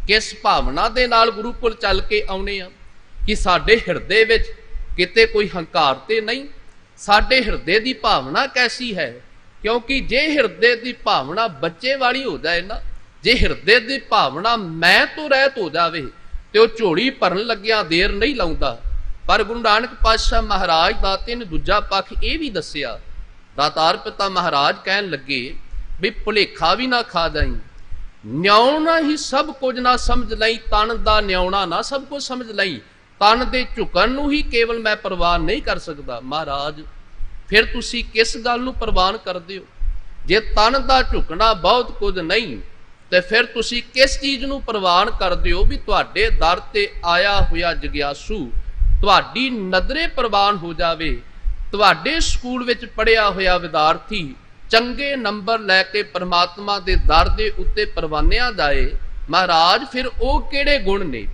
ਕਿਸ ਭਾਵਨਾ ਦੇ ਨਾਲ ਗੁਰੂ ਕੋਲ ਚੱਲ ਕੇ ਆਉਣੇ ਆ। ਕਿ ਸਾਡੇ ਹਿਰਦੇ ਵਿੱਚ ਕਿਤੇ ਕੋਈ ਹੰਕਾਰ ਤੇ ਨਹੀਂ, ਸਾਡੇ ਹਿਰਦੇ ਦੀ ਭਾਵਨਾ ਕੈਸੀ ਹੈ? ਕਿਉਂਕਿ ਜੇ ਹਿਰਦੇ ਦੀ ਭਾਵਨਾ ਬੱਚੇ ਵਾਲੀ ਹੋ ਜਾਏ ਨਾ, ਜੇ ਹਿਰਦੇ ਦੀ ਭਾਵਨਾ ਮੈਂ ਤੋਂ ਰਹਿਤ ਹੋ ਜਾਵੇ ਤੇ ਉਹ ਝੋਲੀ ਭਰਨ ਲੱਗਿਆ ਦੇਰ ਨਹੀਂ ਲਾਉਂਦਾ। ਪਰ ਗੁਰੂ ਨਾਨਕ ਪਾਤਸ਼ਾਹ ਮਹਾਰਾਜ ਦਾਤੇ ਨੇ ਦੂਜਾ ਪੱਖ ਇਹ ਵੀ ਦੱਸਿਆ। ਦਾਤਾਰ ਪਿਤਾ ਮਹਾਰਾਜ ਕਹਿਣ ਲੱਗੇ ਵੀ ਭੁਲੇਖਾ ਵੀ ਨਾ ਖਾ ਜਾਈਂ, ਨਿਆਉਣਾ ਹੀ ਸਭ ਕੁਝ ਨਾ ਸਮਝ ਲਈ, ਤਨ ਦਾ ਨਿਆਉਣਾ ਨਾ ਸਭ ਕੁਝ ਸਮਝ ਲਈ, ਤਨ ਦੇ ਝੁਕਣ ਨੂੰ ਹੀ ਕੇਵਲ ਮੈਂ ਪ੍ਰਵਾਨ ਨਹੀਂ ਕਰ ਸਕਦਾ। ਮਹਾਰਾਜ ਫਿਰ ਤੁਸੀਂ ਕਿਸ ਗੱਲ ਨੂੰ ਪ੍ਰਵਾਨ ਕਰਦੇ ਹੋ? ਜੇ ਤਨ ਦਾ ਝੁਕਣਾ ਬਹੁਤ ਕੁਝ ਨਹੀਂ ਤੇ ਫਿਰ ਤੁਸੀਂ ਕਿਸ ਚੀਜ਼ ਨੂੰ ਪ੍ਰਵਾਨ ਕਰਦੇ ਹੋ? ਵੀ ਤੁਹਾਡੇ ਦਰ ਤੇ ਆਇਆ ਹੋਇਆ ਜਗਿਆਸੂ ਤੁਹਾਡੀ ਨਜ਼ਰੇ ਪ੍ਰਵਾਨ ਹੋ ਜਾਵੇ, ਤੁਹਾਡੇ ਸਕੂਲ ਵਿੱਚ ਪੜ੍ਹਿਆ ਹੋਇਆ ਵਿਦਿਆਰਥੀ ਚੰਗੇ ਨੰਬਰ ਲੈ ਕੇ ਪਰਮਾਤਮਾ ਦੇ ਦਰ ਦੇ ਉੱਤੇ ਪਰਵਾਨਿਆ ਜਾਏ। ਮਹਾਰਾਜ ਫਿਰ ਉਹ ਕਿਹੜੇ ਗੁਣ ਨੇ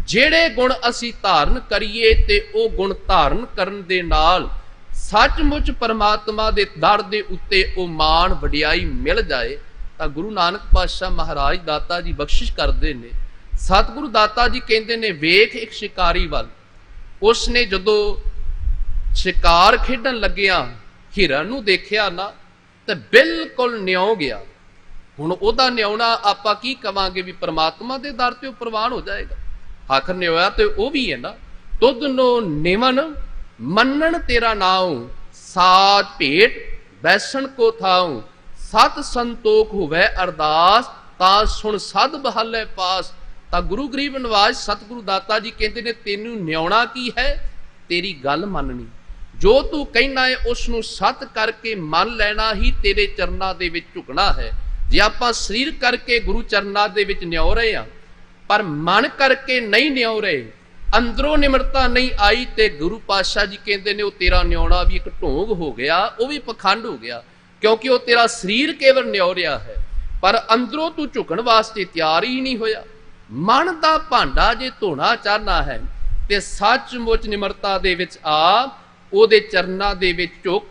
ਜਿਹੜੇ ਗੁਣ ਅਸੀਂ ਧਾਰਨ ਕਰੀਏ ਤੇ ਉਹ ਗੁਣ ਧਾਰਨ ਕਰਨ ਦੇ ਨਾਲ ਸੱਚਮੁੱਚ ਪਰਮਾਤਮਾ ਦੇ ਦਰ ਦੇ ਉੱਤੇ ਉਹ ਮਾਣ ਵਡਿਆਈ ਮਿਲ ਜਾਏ। ਤਾਂ ਗੁਰੂ ਨਾਨਕ ਪਾਤਸ਼ਾਹ ਮਹਾਰਾਜ ਦਾਤਾ ਜੀ ਬਖਸ਼ਿਸ਼ ਕਰਦੇ ਨੇ। ਸਤਿਗੁਰੂ ਦਾਤਾ ਜੀ ਕਹਿੰਦੇ ਨੇ ਵੇਖ ਇੱਕ ਸ਼ਿਕਾਰੀ ਵੱਲ, ਉਸਨੇ ਜਦੋਂ ਸ਼ਿਕਾਰ ਖੇਡਣ ਲੱਗਿਆ ਹਿਰਨ ਨੂੰ ਦੇਖਿਆ ਨਾ ਤੇ ਬਿਲਕੁਲ ਨਿਉ ਗਿਆ। ਹੁਣ ਉਹਦਾ ਨਿਉਣਾ ਆਪਾਂ ਕੀ ਕਵਾਂਗੇ ਵੀ ਪਰਮਾਤਮਾ ਦੇ ਦਰ ਤੇ ਉਹ ਪ੍ਰਵਾਨ ਹੋ ਜਾਏਗਾ। ਆਖਰ ਨਿਉਆ ਤੇ ਉਹ ਵੀ ਹੈ ਨਾ, ਤੁਧ ਨੋ ਨਿਵਨ ਮੰਨਣ ਤੇਰਾ ਨਾਉ, ਸਾਜ ਭੇਟ ਬੈਸਣ ਕੋ ਥਾਉ, ਸਤ ਸੰਤੋਖ ਹੋਵੇ ਅਰਦਾਸ, ਤਾਂ ਸੁਣ ਸਦ ਬਹਾਲੇ ਪਾਸ। ਤਾਂ ਗੁਰੂ ਗਰੀਬ ਨਿਵਾਜ ਸਤਿਗੁਰੂ ਦਾਤਾ ਜੀ ਕਹਿੰਦੇ ਨੇ ਤੈਨੂੰ ਨਿਉਣਾ ਕੀ ਹੈ? ਤੇਰੀ ਗੱਲ ਮੰਨਣੀ, ਜੋ ਤੂੰ ਕਹਿਣਾ ਹੈ ਉਸ ਨੂੰ ਸਤ ਕਰਕੇ ਮੰਨ ਲੈਣਾ ਹੀ ਤੇਰੇ ਚਰਨਾਂ ਦੇ ਵਿੱਚ ਝੁਕਣਾ ਹੈ। ਜੇ ਆਪਾਂ ਸਰੀਰ ਕਰਕੇ ਗੁਰੂ ਚਰਨਾਂ ਦੇ ਵਿੱਚ ਨਿਉ ਰਹੇ ਹਾਂ ਪਰ ਮਨ ਕਰਕੇ ਨਹੀਂ ਨਿਉ ਰਹੇ, ਅੰਦਰੋਂ ਨਿਮਰਤਾ ਨਹੀਂ ਆਈ, ਤੇ ਗੁਰੂ ਪਾਤਸ਼ਾਹ ਜੀ ਕਹਿੰਦੇ ਨੇ ਉਹ ਤੇਰਾ ਨਿਉਣਾ ਵੀ ਇੱਕ ਢੋਂਗ ਹੋ ਗਿਆ, ਉਹ ਵੀ ਪਖੰਡ ਹੋ ਗਿਆ, ਕਿਉਂਕਿ ਉਹ ਤੇਰਾ ਸਰੀਰ ਕੇਵਲ ਨਿਉ ਰਿਹਾ ਹੈ, ਪਰ ਅੰਦਰੋਂ ਤੂੰ ਝੁਕਣ ਵਾਸਤੇ ਤਿਆਰ ਹੀ ਨਹੀਂ ਹੋਇਆ। ਮਨ ਦਾ ਭਾਂਡਾ ਜੇ ਧੋਣਾ ਚਾਹਨਾ ਹੈ ਤੇ ਸੱਚਮੁੱਚ ਨਿਮਰਤਾ ਦੇ ਵਿੱਚ ਆ, ਉਹਦੇ ਚਰਨਾਂ ਦੇ ਵਿੱਚ ਝੁਕ।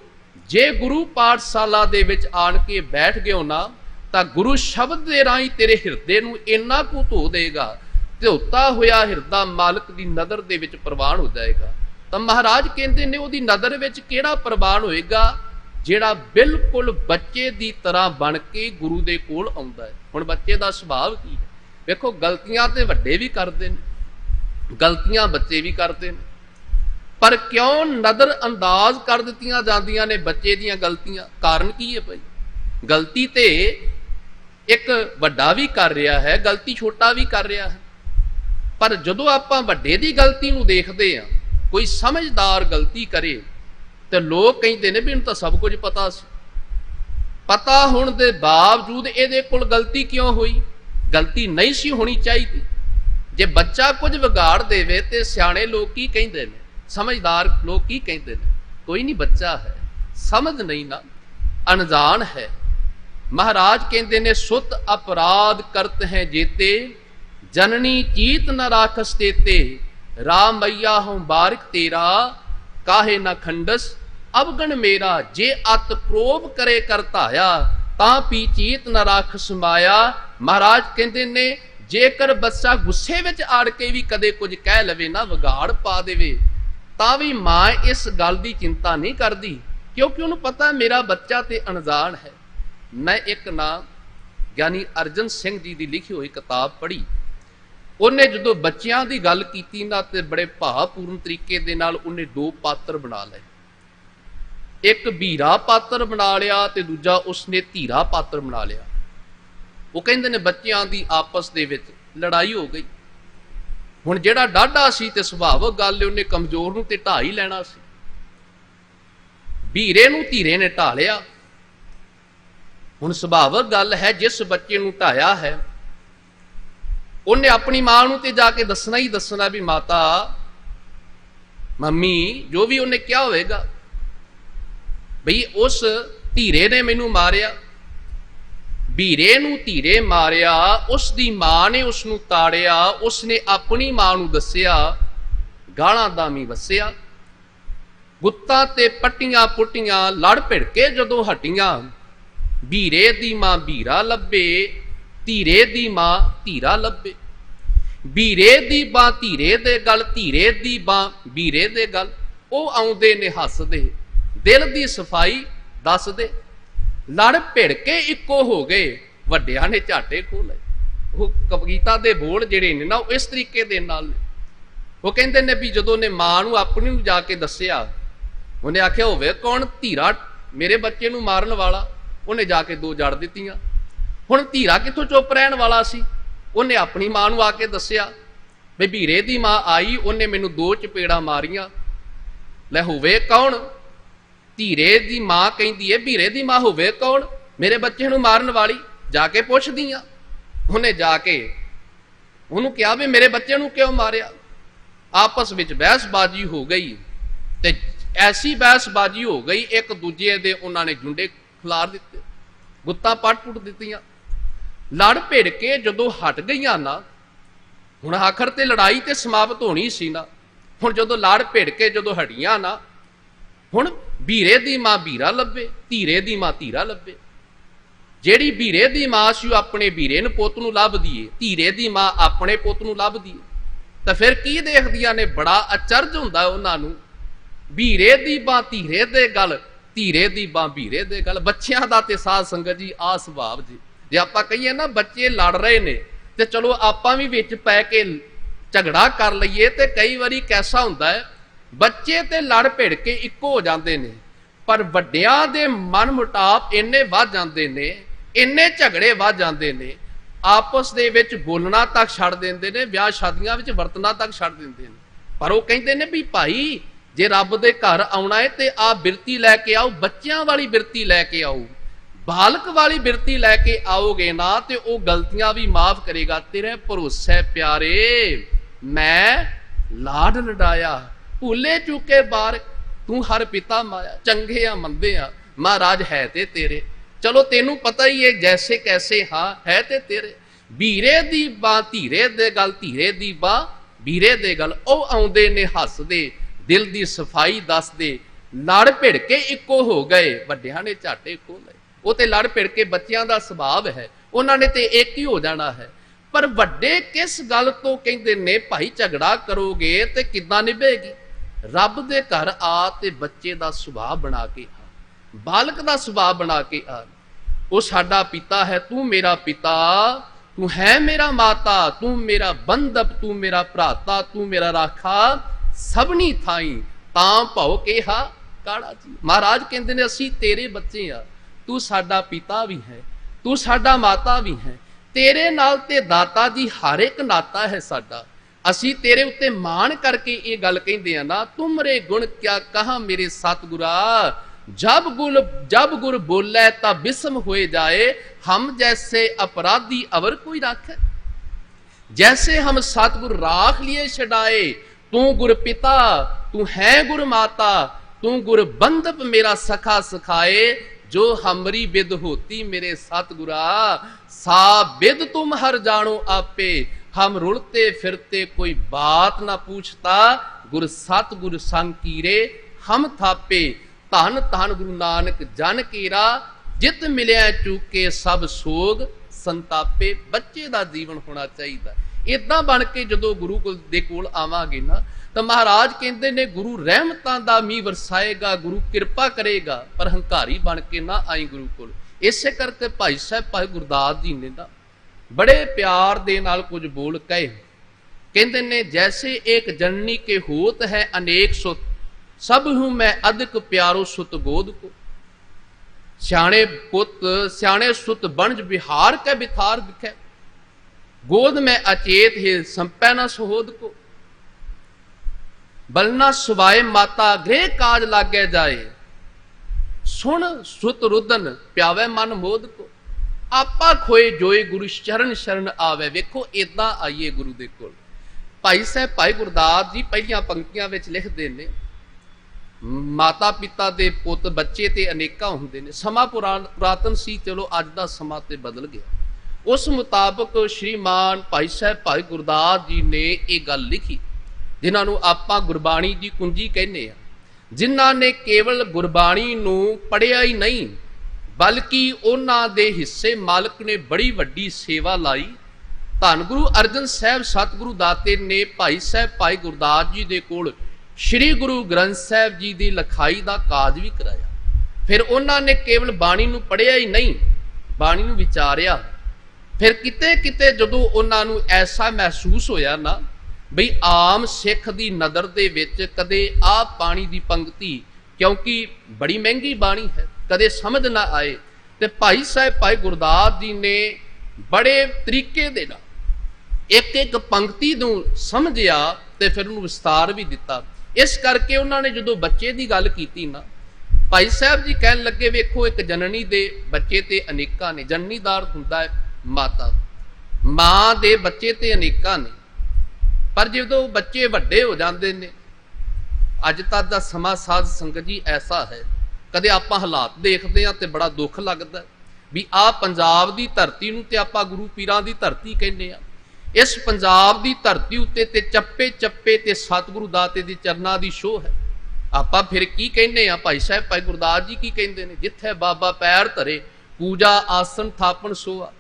ਜੇ ਗੁਰੂ ਪਾਠਸ਼ਾਲਾ ਦੇ ਵਿੱਚ ਆਣ ਕੇ ਬੈਠ ਗਿਓ ਨਾ, ਤਾਂ ਗੁਰੂ ਸ਼ਬਦ ਦੇ ਰਾਹੀਂ ਤੇਰੇ ਹਿਰਦੇ ਨੂੰ ਇੰਨਾ ਕੁ ਧੋ ਦੇਗਾ, ਧੋਤਾ ਹੋਇਆ ਹਿਰਦਾ ਮਾਲਕ ਦੀ ਨਜ਼ਰ ਦੇ ਵਿੱਚ ਪ੍ਰਵਾਨ ਹੋ ਜਾਏਗਾ। ਤਾਂ ਮਹਾਰਾਜ ਕਹਿੰਦੇ ਨੇ ਉਹਦੀ ਨਜ਼ਰ ਵਿੱਚ ਕਿਹੜਾ ਪ੍ਰਵਾਨ ਹੋਏਗਾ? ਜਿਹੜਾ ਬਿਲਕੁਲ ਬੱਚੇ ਦੀ ਤਰ੍ਹਾਂ ਬਣ ਕੇ ਗੁਰੂ ਦੇ ਕੋਲ ਆਉਂਦਾ ਹੈ। ਹੁਣ ਬੱਚੇ ਦਾ ਸੁਭਾਅ ਕੀ ਹੈ? ਵੇਖੋ, ਗਲਤੀਆਂ ਤੇ ਵੱਡੇ ਵੀ ਕਰਦੇ ਨੇ, ਗਲਤੀਆਂ ਬੱਚੇ ਵੀ ਕਰਦੇ ਨੇ, ਪਰ ਕਿਉਂ ਨਜ਼ਰ ਅੰਦਾਜ਼ ਕਰ ਦਿੱਤੀਆਂ ਜਾਂਦੀਆਂ ਨੇ ਬੱਚੇ ਦੀਆਂ ਗਲਤੀਆਂ? ਕਾਰਨ ਕੀ ਹੈ ਭਾਈ? ਗਲਤੀ ਤੇ ਇੱਕ ਵੱਡਾ ਵੀ ਕਰ ਰਿਹਾ ਹੈ, ਗਲਤੀ ਛੋਟਾ ਵੀ ਕਰ ਰਿਹਾ ਹੈ, ਪਰ ਜਦੋਂ ਆਪਾਂ ਵੱਡੇ ਦੀ ਗਲਤੀ ਨੂੰ ਦੇਖਦੇ ਹਾਂ, ਕੋਈ ਸਮਝਦਾਰ ਗਲਤੀ ਕਰੇ, ਤੇ ਲੋਕ ਕਹਿੰਦੇ ਨੇ ਵੀ ਇਹਨੂੰ ਤਾਂ ਸਭ ਕੁਝ ਪਤਾ ਸੀ। ਪਤਾ ਹੋਣ ਦੇ ਬਾਵਜੂਦ ਇਹਦੇ ਕੋਲ ਗਲਤੀ ਕਿਉਂ ਹੋਈ? ਗਲਤੀ ਨਹੀਂ ਸੀ ਹੋਣੀ ਚਾਹੀਦੀ। ਜੇ ਬੱਚਾ ਕੁਝ ਵਿਗਾੜ ਦੇਵੇ ਤੇ ਸਿਆਣੇ ਲੋਕ ਕੀ ਕਹਿੰਦੇ ਨੇ, ਸਮਝਦਾਰ ਲੋਕ ਕੀ ਕਹਿੰਦੇ ਨੇ? ਕੋਈ ਨਹੀਂ, ਬੱਚਾ ਹੈ, ਸਮਝ ਨਹੀਂ ਨਾ, ਅਣਜਾਣ ਹੈ। ਮਹਾਰਾਜ ਕਹਿੰਦੇ ਨੇ ਸੁਤ ਅਪਰਾਧ ਕਰਤ ਹੈ ਜੇਤੇ, ਜਨਨੀ ਚੀਤ ਨ ਰਾਖਸ ਤੇਤੇ, ਰਾਮ ਮਈਆ ਹਉ ਬਾਰਿਕ ਤੇਰਾ, ਕਾਹੇ ਨਾ ਖੰਡਸ ਅਵਗਣ ਮੇਰਾ। ਜੇ ਅਤ ਪ੍ਰੋਭ ਕਰੇ ਕਰ ਧਾਇਆ, ਤਾਂ ਪੀ ਚੀਤ ਨ ਰਾਖਸ ਮਾਇਆ। ਮਹਾਰਾਜ ਕਹਿੰਦੇ ਨੇ ਜੇਕਰ ਬੱਚਾ ਗੁੱਸੇ ਵਿੱਚ ਆੜ ਕੇ ਵੀ ਕਦੇ ਕੁਝ ਕਹਿ ਲਵੇ ਨਾ, ਵਿਗਾੜ ਪਾ ਦੇਵੇ, ਤਾਂ ਵੀ ਮਾਂ ਇਸ ਗੱਲ ਦੀ ਚਿੰਤਾ ਨਹੀਂ ਕਰਦੀ, ਕਿਉਂਕਿ ਉਹਨੂੰ ਪਤਾ ਮੇਰਾ ਬੱਚਾ ਤੇ ਅਣਜਾਣ ਹੈ। ਮੈਂ ਇੱਕ ਨਾ ਗਿਆਨੀ ਅਰਜਨ ਸਿੰਘ ਜੀ ਦੀ ਲਿਖੀ ਹੋਈ ਕਿਤਾਬ ਪੜ੍ਹੀ। ਉਹਨੇ ਜਦੋਂ ਬੱਚਿਆਂ ਦੀ ਗੱਲ ਕੀਤੀ ਨਾ, ਤੇ ਬੜੇ ਭਾਵਪੂਰਨ ਤਰੀਕੇ ਦੇ ਨਾਲ ਉਹਨੇ ਦੋ ਪਾਤਰ ਬਣਾ ਲਏ। ਇੱਕ ਵੀਰਾ ਪਾਤਰ ਬਣਾ ਲਿਆ ਤੇ ਦੂਜਾ ਉਸਨੇ ਧੀਰਾ ਪਾਤਰ ਬਣਾ ਲਿਆ। ਉਹ ਕਹਿੰਦੇ ਨੇ ਬੱਚਿਆਂ ਦੀ ਆਪਸ ਦੇ ਵਿੱਚ ਲੜਾਈ ਹੋ ਗਈ। ਹੁਣ ਜਿਹੜਾ ਡਾਢਾ ਸੀ ਤੇ ਸੁਭਾਵਕ ਗੱਲ ਉਹਨੇ ਕਮਜ਼ੋਰ ਨੂੰ ਤੇ ਢਾਹ ਹੀ ਲੈਣਾ ਸੀ। ਵੀਰੇ ਨੂੰ ਧੀਰੇ ਨੇ ਢਾਹ ਲਿਆ। ਹੁਣ ਸੁਭਾਵਕ ਗੱਲ ਹੈ, ਜਿਸ ਬੱਚੇ ਨੂੰ ਢਾਇਆ ਹੈ ਉਹਨੇ ਆਪਣੀ ਮਾਂ ਨੂੰ ਤੇ ਜਾ ਕੇ ਦੱਸਣਾ ਹੀ ਦੱਸਣਾ ਵੀ ਮਾਤਾ, ਮੰਮੀ, ਜੋ ਵੀ ਉਹਨੇ ਕਿਹਾ ਹੋਵੇਗਾ, ਬਈ ਉਸ ਧੀਰੇ ਨੇ ਮੈਨੂੰ ਮਾਰਿਆ, ਵੀਰੇ ਨੂੰ ਧੀਰੇ ਮਾਰਿਆ, ਉਸ ਦੀ ਮਾਂ ਨੇ ਉਸ ਨੂੰ ਤਾੜਿਆ, ਉਸਨੇ ਆਪਣੀ ਮਾਂ ਨੂੰ ਦੱਸਿਆ, ਗਾਲਾਂ ਦਾ ਮੀਂਹ ਵਸਿਆ, ਗੁੱਤਾਂ ਤੇ ਪੱਟੀਆਂ ਪੁੱਟੀਆਂ, ਲੜ ਭਿੜਕੇ ਜਦੋਂ ਹਟੀਆਂ, ਵੀਰੇ ਦੀ ਮਾਂ ਵੀਰਾ ਲੱਭੇ, ਧੀਰੇ ਦੀ ਮਾਂ ਧੀਰਾ ਲੱਭੇ। ਵੀਰੇ ਦੀ ਬਾਂ ਧੀਰੇ ਦੇ ਗਲ, ਧੀਰੇ ਦੀ ਬਾਂ ਵੀਰੇ ਦੇ ਗਲ। ਉਹ ਆਉਂਦੇ ਨੇ ਹੱਸਦੇ, ਦਿਲ ਦੀ ਸਫਾਈ ਦੱਸਦੇ, ਲੜ ਭਿੜ ਕੇ ਇੱਕੋ ਹੋ ਗਏ, ਵੱਡਿਆਂ ਨੇ ਝਾਟੇ ਖੋਲੇ। ਉਹ ਕਵਿਤਾ ਦੇ ਬੋਲ ਜਿਹੜੇ ਨੇ ਨਾ, ਉਹ ਇਸ ਤਰੀਕੇ ਦੇ ਨਾਲ ਨੇ। ਉਹ ਕਹਿੰਦੇ ਨੇ ਵੀ ਜਦੋਂ ਨੇ ਮਾਂ ਨੂੰ ਆਪਣੀ ਨੂੰ ਜਾ ਕੇ ਦੱਸਿਆ, ਉਹਨੇ ਆਖਿਆ ਹੋਵੇ ਕੌਣ? ਧੀਰਾ ਮੇਰੇ ਬੱਚੇ ਨੂੰ ਮਾਰਨ ਵਾਲਾ। ਉਹਨੇ ਜਾ ਕੇ ਦੋ ਜੜ ਦਿੱਤੀਆਂ। ਹੁਣ ਧੀਰਾ ਕਿੱਥੋਂ ਚੁੱਪ ਰਹਿਣ ਵਾਲਾ ਸੀ? ਉਹਨੇ ਆਪਣੀ ਮਾਂ ਨੂੰ ਆ ਕੇ ਦੱਸਿਆ ਵੀ ਵੀਰੇ ਦੀ ਮਾਂ ਆਈ, ਉਹਨੇ ਮੈਨੂੰ ਦੋ ਚਪੇੜਾਂ ਮਾਰੀਆਂ। ਲੈ ਹੋਵੇ ਕੌਣ? ਧੀਰੇ ਦੀ ਮਾਂ ਕਹਿੰਦੀ ਹੈ ਵੀਰੇ ਦੀ ਮਾਂ ਹੋਵੇ ਕੌਣ? ਮੇਰੇ ਬੱਚੇ ਨੂੰ ਮਾਰਨ ਵਾਲੀ। ਜਾ ਕੇ ਪੁੱਛਦੀ ਆ। ਉਹਨੇ ਜਾ ਕੇ ਉਹਨੂੰ ਕਿਹਾ ਵੀ ਮੇਰੇ ਬੱਚੇ ਨੂੰ ਕਿਉਂ ਮਾਰਿਆ? ਆਪਸ ਵਿੱਚ ਬਹਿਸਬਾਜ਼ੀ ਹੋ ਗਈ, ਤੇ ਐਸੀ ਬਹਿਸਬਾਜ਼ੀ ਹੋ ਗਈ, ਇੱਕ ਦੂਜੇ ਦੇ ਉਹਨਾਂ ਨੇ ਜੁੰਡੇ ਖਿਲਾਰ ਦਿੱਤੇ, ਗੁੱਤਾਂ ਪੱਟ ਪੁੱਟ ਦਿੱਤੀਆਂ। ਲੜ ਭਿੜ ਕੇ ਜਦੋਂ ਹਟ ਗਈਆਂ ਨਾ, ਹੁਣ ਆਖਰ ਤੇ ਲੜਾਈ ਤੇ ਸਮਾਪਤ ਹੋਣੀ ਸੀ ਨਾ। ਹੁਣ ਜਦੋਂ ਲੜ ਭਿੜ ਕੇ ਜਦੋਂ ਹਟੀਆਂ ਨਾ, ਹੁਣ ਵੀਰੇ ਦੀ ਮਾਂ ਵੀਰਾ ਲੱਭੇ, ਧੀਰੇ ਦੀ ਮਾਂ ਧੀਰਾ ਲੱਭੇ। ਜਿਹੜੀ ਵੀਰੇ ਦੀ ਮਾਂ ਸੀ ਉਹ ਆਪਣੇ ਵੀਰੇ ਨੂੰ ਪੁੱਤ ਨੂੰ ਲੱਭਦੀ ਏ, ਧੀਰੇ ਦੀ ਮਾਂ ਆਪਣੇ ਪੁੱਤ ਨੂੰ ਲੱਭਦੀ ਏ। ਤਾਂ ਫਿਰ ਕੀ ਦੇਖਦੀਆਂ ਨੇ? ਬੜਾ ਅਚਰਜ ਹੁੰਦਾ ਉਹਨਾਂ ਨੂੰ। ਵੀਰੇ ਦੀ ਬਾਂ ਧੀਰੇ ਦੇ ਗਲ, ਧੀਰੇ ਦੀ ਬਾਂ ਵੀਰੇ ਦੇ ਗਲ। ਬੱਚਿਆਂ ਦਾ ਤੇ ਸਾਧ ਸੰਗਤ ਜੀ ਆ ਸੁਭਾਵ ਜੀ। ਜੇ ਆਪਾਂ ਕਹੀਏ ਨਾ ਬੱਚੇ ਲੜ ਰਹੇ ਨੇ, ਤੇ ਚਲੋ ਆਪਾਂ ਵੀ ਵਿੱਚ ਪੈ ਕੇ ਝਗੜਾ ਕਰ ਲਈਏ, ਤੇ ਕਈ ਵਾਰੀ ਕੈਸਾ ਹੁੰਦਾ ਹੈ, ਬੱਚੇ ਤੇ ਲੜ ਭਿੜ ਕੇ ਇੱਕੋ ਹੋ ਜਾਂਦੇ ਨੇ, ਪਰ ਵੱਡਿਆਂ ਦੇ ਮਨ ਮੁਟਾਵ ਇੰਨੇ ਵੱਧ ਜਾਂਦੇ ਨੇ, ਇੰਨੇ ਝਗੜੇ ਵੱਧ ਜਾਂਦੇ ਨੇ, ਆਪਸ ਦੇ ਵਿੱਚ ਬੋਲਣਾ ਤੱਕ ਛੱਡ ਦਿੰਦੇ ਨੇ, ਵਿਆਹ ਸ਼ਾਦੀਆਂ ਵਿੱਚ ਵਰਤਣਾ ਤੱਕ ਛੱਡ ਦਿੰਦੇ ਨੇ। ਪਰ ਉਹ ਕਹਿੰਦੇ ਨੇ ਵੀ ਭਾਈ, ਜੇ ਰੱਬ ਦੇ ਘਰ ਆਉਣਾ ਹੈ ਤੇ ਆ ਬਿਰਤੀ ਲੈ ਕੇ ਆਓ, ਬੱਚਿਆਂ ਵਾਲੀ ਬਿਰਤੀ ਲੈ ਕੇ ਆਓ। ਬਾਲਕ ਵਾਲੀ ਬਿਰਤੀ ਲੈ ਕੇ ਆਓਗੇ ਨਾ ਤੇ ਉਹ ਗਲਤੀਆਂ ਵੀ ਮਾਫ ਕਰੇਗਾ। ਤੇਰੇ ਭਰੋਸੇ ਪਿਆਰੇ ਮੈਂ ਲਾਡ ਲਡਾਇਆ, ਭੁੱਲੇ ਚੁੱਕੇ ਬਾਰ ਤੂੰ ਹਰ ਪਿਤਾ ਮਾਇਆ। ਚੰਗੇ ਆ ਮੰਦੇ ਆ ਮਹਾਰਾਜ ਹੈ ਤੇ ਤੇਰੇ, ਚਲੋ ਤੈਨੂੰ ਪਤਾ ਹੀ ਹੈ ਜੈਸੇ ਕੈਸੇ ਹਾਂ ਹੈ ਤੇ ਤੇਰੇ। ਵੀਰੇ ਦੀ ਬਾਂ ਧੀਰੇ ਦੇ ਗੱਲ, ਧੀਰੇ ਦੀ ਬਾਂ ਵੀਰੇ ਦੇ ਗੱਲ। ਉਹ ਆਉਂਦੇ ਨੇ ਹੱਸਦੇ, ਦਿਲ ਦੀ ਸਫਾਈ ਦੱਸਦੇ, ਲੜ ਭਿੜ ਕੇ ਇੱਕੋ ਹੋ ਗਏ, ਵੱਡਿਆਂ ਨੇ ਝਾਟੇ ਇੱਕੋ ਲਏ। ਉਹ ਤੇ ਲੜ ਭਿੜ ਕੇ ਬੱਚਿਆਂ ਦਾ ਸੁਭਾਅ ਹੈ, ਉਹਨਾਂ ਨੇ ਤੇ ਇੱਕ ਹੀ ਹੋ ਜਾਣਾ ਹੈ। ਪਰ ਵੱਡੇ ਕਿਸ ਗੱਲ ਤੋਂ ਕਹਿੰਦੇ ਨੇ ਭਾਈ ਝਗੜਾ ਕਰੋਗੇ ਤੇ ਕਿੱਦਾਂ ਨਿਭੇਗੀ? ਰੱਬ ਦੇ ਘਰ ਆ ਤੇ ਬੱਚੇ ਦਾ ਸੁਭਾਅ ਬਣਾ ਕੇ ਆ, ਬਾਲਕ ਦਾ ਸੁਭਾਅ ਬਣਾ ਕੇ ਆ। ਉਹ ਸਾਡਾ ਪਿਤਾ ਹੈ, ਤੂੰ ਮੇਰਾ ਪਿਤਾ, ਤੂੰ ਹੈ ਮੇਰਾ ਮਾਤਾ, ਤੂੰ ਮੇਰਾ ਬੰਧਪ, ਤੂੰ ਮੇਰਾ ਭਰਾਤਾ, ਤੂੰ ਮੇਰਾ ਰਾਖਾ ਸਭਨੀ ਥਾਈ ਤਾਂ ਭਉ ਕਿਹਾ ਕਾੜਾ ਜੀ। ਮਹਾਰਾਜ ਕਹਿੰਦੇ ਨੇ ਅਸੀਂ ਤੇਰੇ ਬੱਚੇ ਆ, ਤੂੰ ਸਾਡਾ ਪਿਤਾ ਵੀ ਹੈ, ਤੂੰ ਸਾਡਾ ਮਾਤਾ ਵੀ ਹੈ, ਤੇਰੇ ਨਾਲ ਤੇ ਦਾਤਾ ਜੀ ਹਰ ਇੱਕ ਨਾਤਾ ਹੈ ਸਾਡਾ। ਅਸੀਂ ਤੇਰੇ ਉੱਤੇ ਮਾਣ ਕਰਕੇ ਇਹ ਗੱਲ ਕਹਿੰਦੇ ਆ ਨਾ, ਤੁਮਰੇ ਗੁਣ ਕਿਆ ਕਹਾ ਮੇਰੇ ਸਤਿਗੁਰਾ, जब गुर बोले तब बिस्म हुए जाए, हम जैसे अपराधी अवर कोई राखे। जैसे हम सतगुर राख लिए छड़ाए, तू गुर पिता, तू है गुर माता, तू गुर बंधप मेरा सखा सखाए। जो हमरी बिद होती मेरे सतगुरा, सा बिद तुम हर जानो आपे। हम रुलते फिरते कोई बात ना पूछता, गुर सतगुर संग कीरे हम थापे। ਧੰਨ ਧੰਨ ਗੁਰੂ ਨਾਨਕ ਜਨ ਕੀਰਾ, ਜਿਤ ਮਿਲਿਆ ਚੂਕੇ ਸਭ ਸੋਗ ਸੰਤਾਪੇ। ਬੱਚੇ ਦਾ ਜੀਵਨ ਹੋਣਾ ਚਾਹੀਦਾ। ਇਦਾਂ ਬਣ ਕੇ ਜਦੋਂ ਗੁਰੂ ਦੇ ਕੋਲ ਆਵਾਂਗੇ ਨਾ ਤਾਂ ਮਹਾਰਾਜ ਕਹਿੰਦੇ ਨੇ ਗੁਰੂ ਰਹਿਮਤਾਂ ਦਾ ਮੀਂਹ ਵਰਸਾਏਗਾ, ਗੁਰੂ ਕਿਰਪਾ ਕਰੇਗਾ, ਪਰ ਹੰਕਾਰੀ ਬਣ ਕੇ ਨਾ ਆਈ ਗੁਰੂ ਕੋਲ। ਇਸੇ ਕਰਕੇ ਭਾਈ ਸਾਹਿਬ ਭਾਈ ਗੁਰਦਾਸ ਜੀ ਨੇ ਨਾ ਬੜੇ ਪਿਆਰ ਦੇ ਨਾਲ ਕੁਝ ਬੋਲ ਕਹੇ। ਕਹਿੰਦੇ ਨੇ ਜੈਸੇ ਇੱਕ ਜਨਨੀ ਕੇ ਹੋਤ ਹੈ ਅਨੇਕ ਸੁਤ, सब हूं मैं अधिक प्यारो सुत गोद को। सियाणे पुत सियाणे सुत बनज बिहार के बिथार दिखे, गोद में अचेत है संपै न सहोद को। बलना सुबाए माता गृह काज लागे जाए, सुन सुत रुदन प्यावे मन मोद को। आपा खोए जोए गुरु चरण शरण आवे। वेखो इदां आइए गुरु दे कोल। भाई साहब भाई गुरदास जी पहलियां पंक्तियां विच लिखदे ने, माता पिता दे पुत बच्चे ते अनेका हुंदे ने। समा पुरातन सी, चलो अज दा समा ते बदल गया। उस मुताबक श्रीमान भाई साहब भाई गुरदास जी ने ये गल लिखी, जिन्हां नूं आपां गुरबाणी दी कुंजी कहने आ, जिन्हां ने केवल गुरबाणी नूं पढ़िया ही नहीं बल्कि उन्हां दे हिस्से मालक ने बड़ी वड्डी सेवा लाई। धन गुरु अर्जन साहब सतगुरु दाते ने भाई साहब भाई गुरदास जी दे कोल श्री गुरु ग्रंथ साहब जी की लिखाई का काज भी कराया। फिर उन्होंने केवल बाणी नूं पढ़िया ही नहीं, बाणी नूं विचारिया। फिर किते किते जदों उन्होंने ऐसा महसूस होया ना बई आम सिख की नज़र दे विच कदे आ पाणी की पंक्ति, क्योंकि बड़ी महंगी बाणी है, कदे समझ ना आए, तो भाई साहब भाई गुरदास जी ने बड़े तरीके दे नाल एक एक पंक्ति नूं समझिया ते फिर उन्होंने विस्तार भी दिता। इस करके उन्होंने जो बच्चे की गल की ना, भाई साहब जी कह लगे वेखो एक जननी दे बच्चे ते अनेका ने। जननी दा अर्थ हुंदा है माता, मां दे बच्चे ते अनेका ने। पर जो बच्चे वड्डे हो जाते हैं, अज तक का समा साध संगत जी ऐसा है, कदे आपां हालात देखते हैं तो बड़ा दुख लगता है भी आ पंजाब की धरती नूं ते आपां गुरु पीरां की धरती कहने आ। इस पंजाब की धरती उत्ते ते चप्पे चप्पे ते सतगुरु दाते दी चरनां दी शोह है। आपां फिर की कहने आ, भाई साहब भाई गुरदास जी की कहते हैं, जिथे बाबा पैर धरे पूजा आसन थापन सोआ।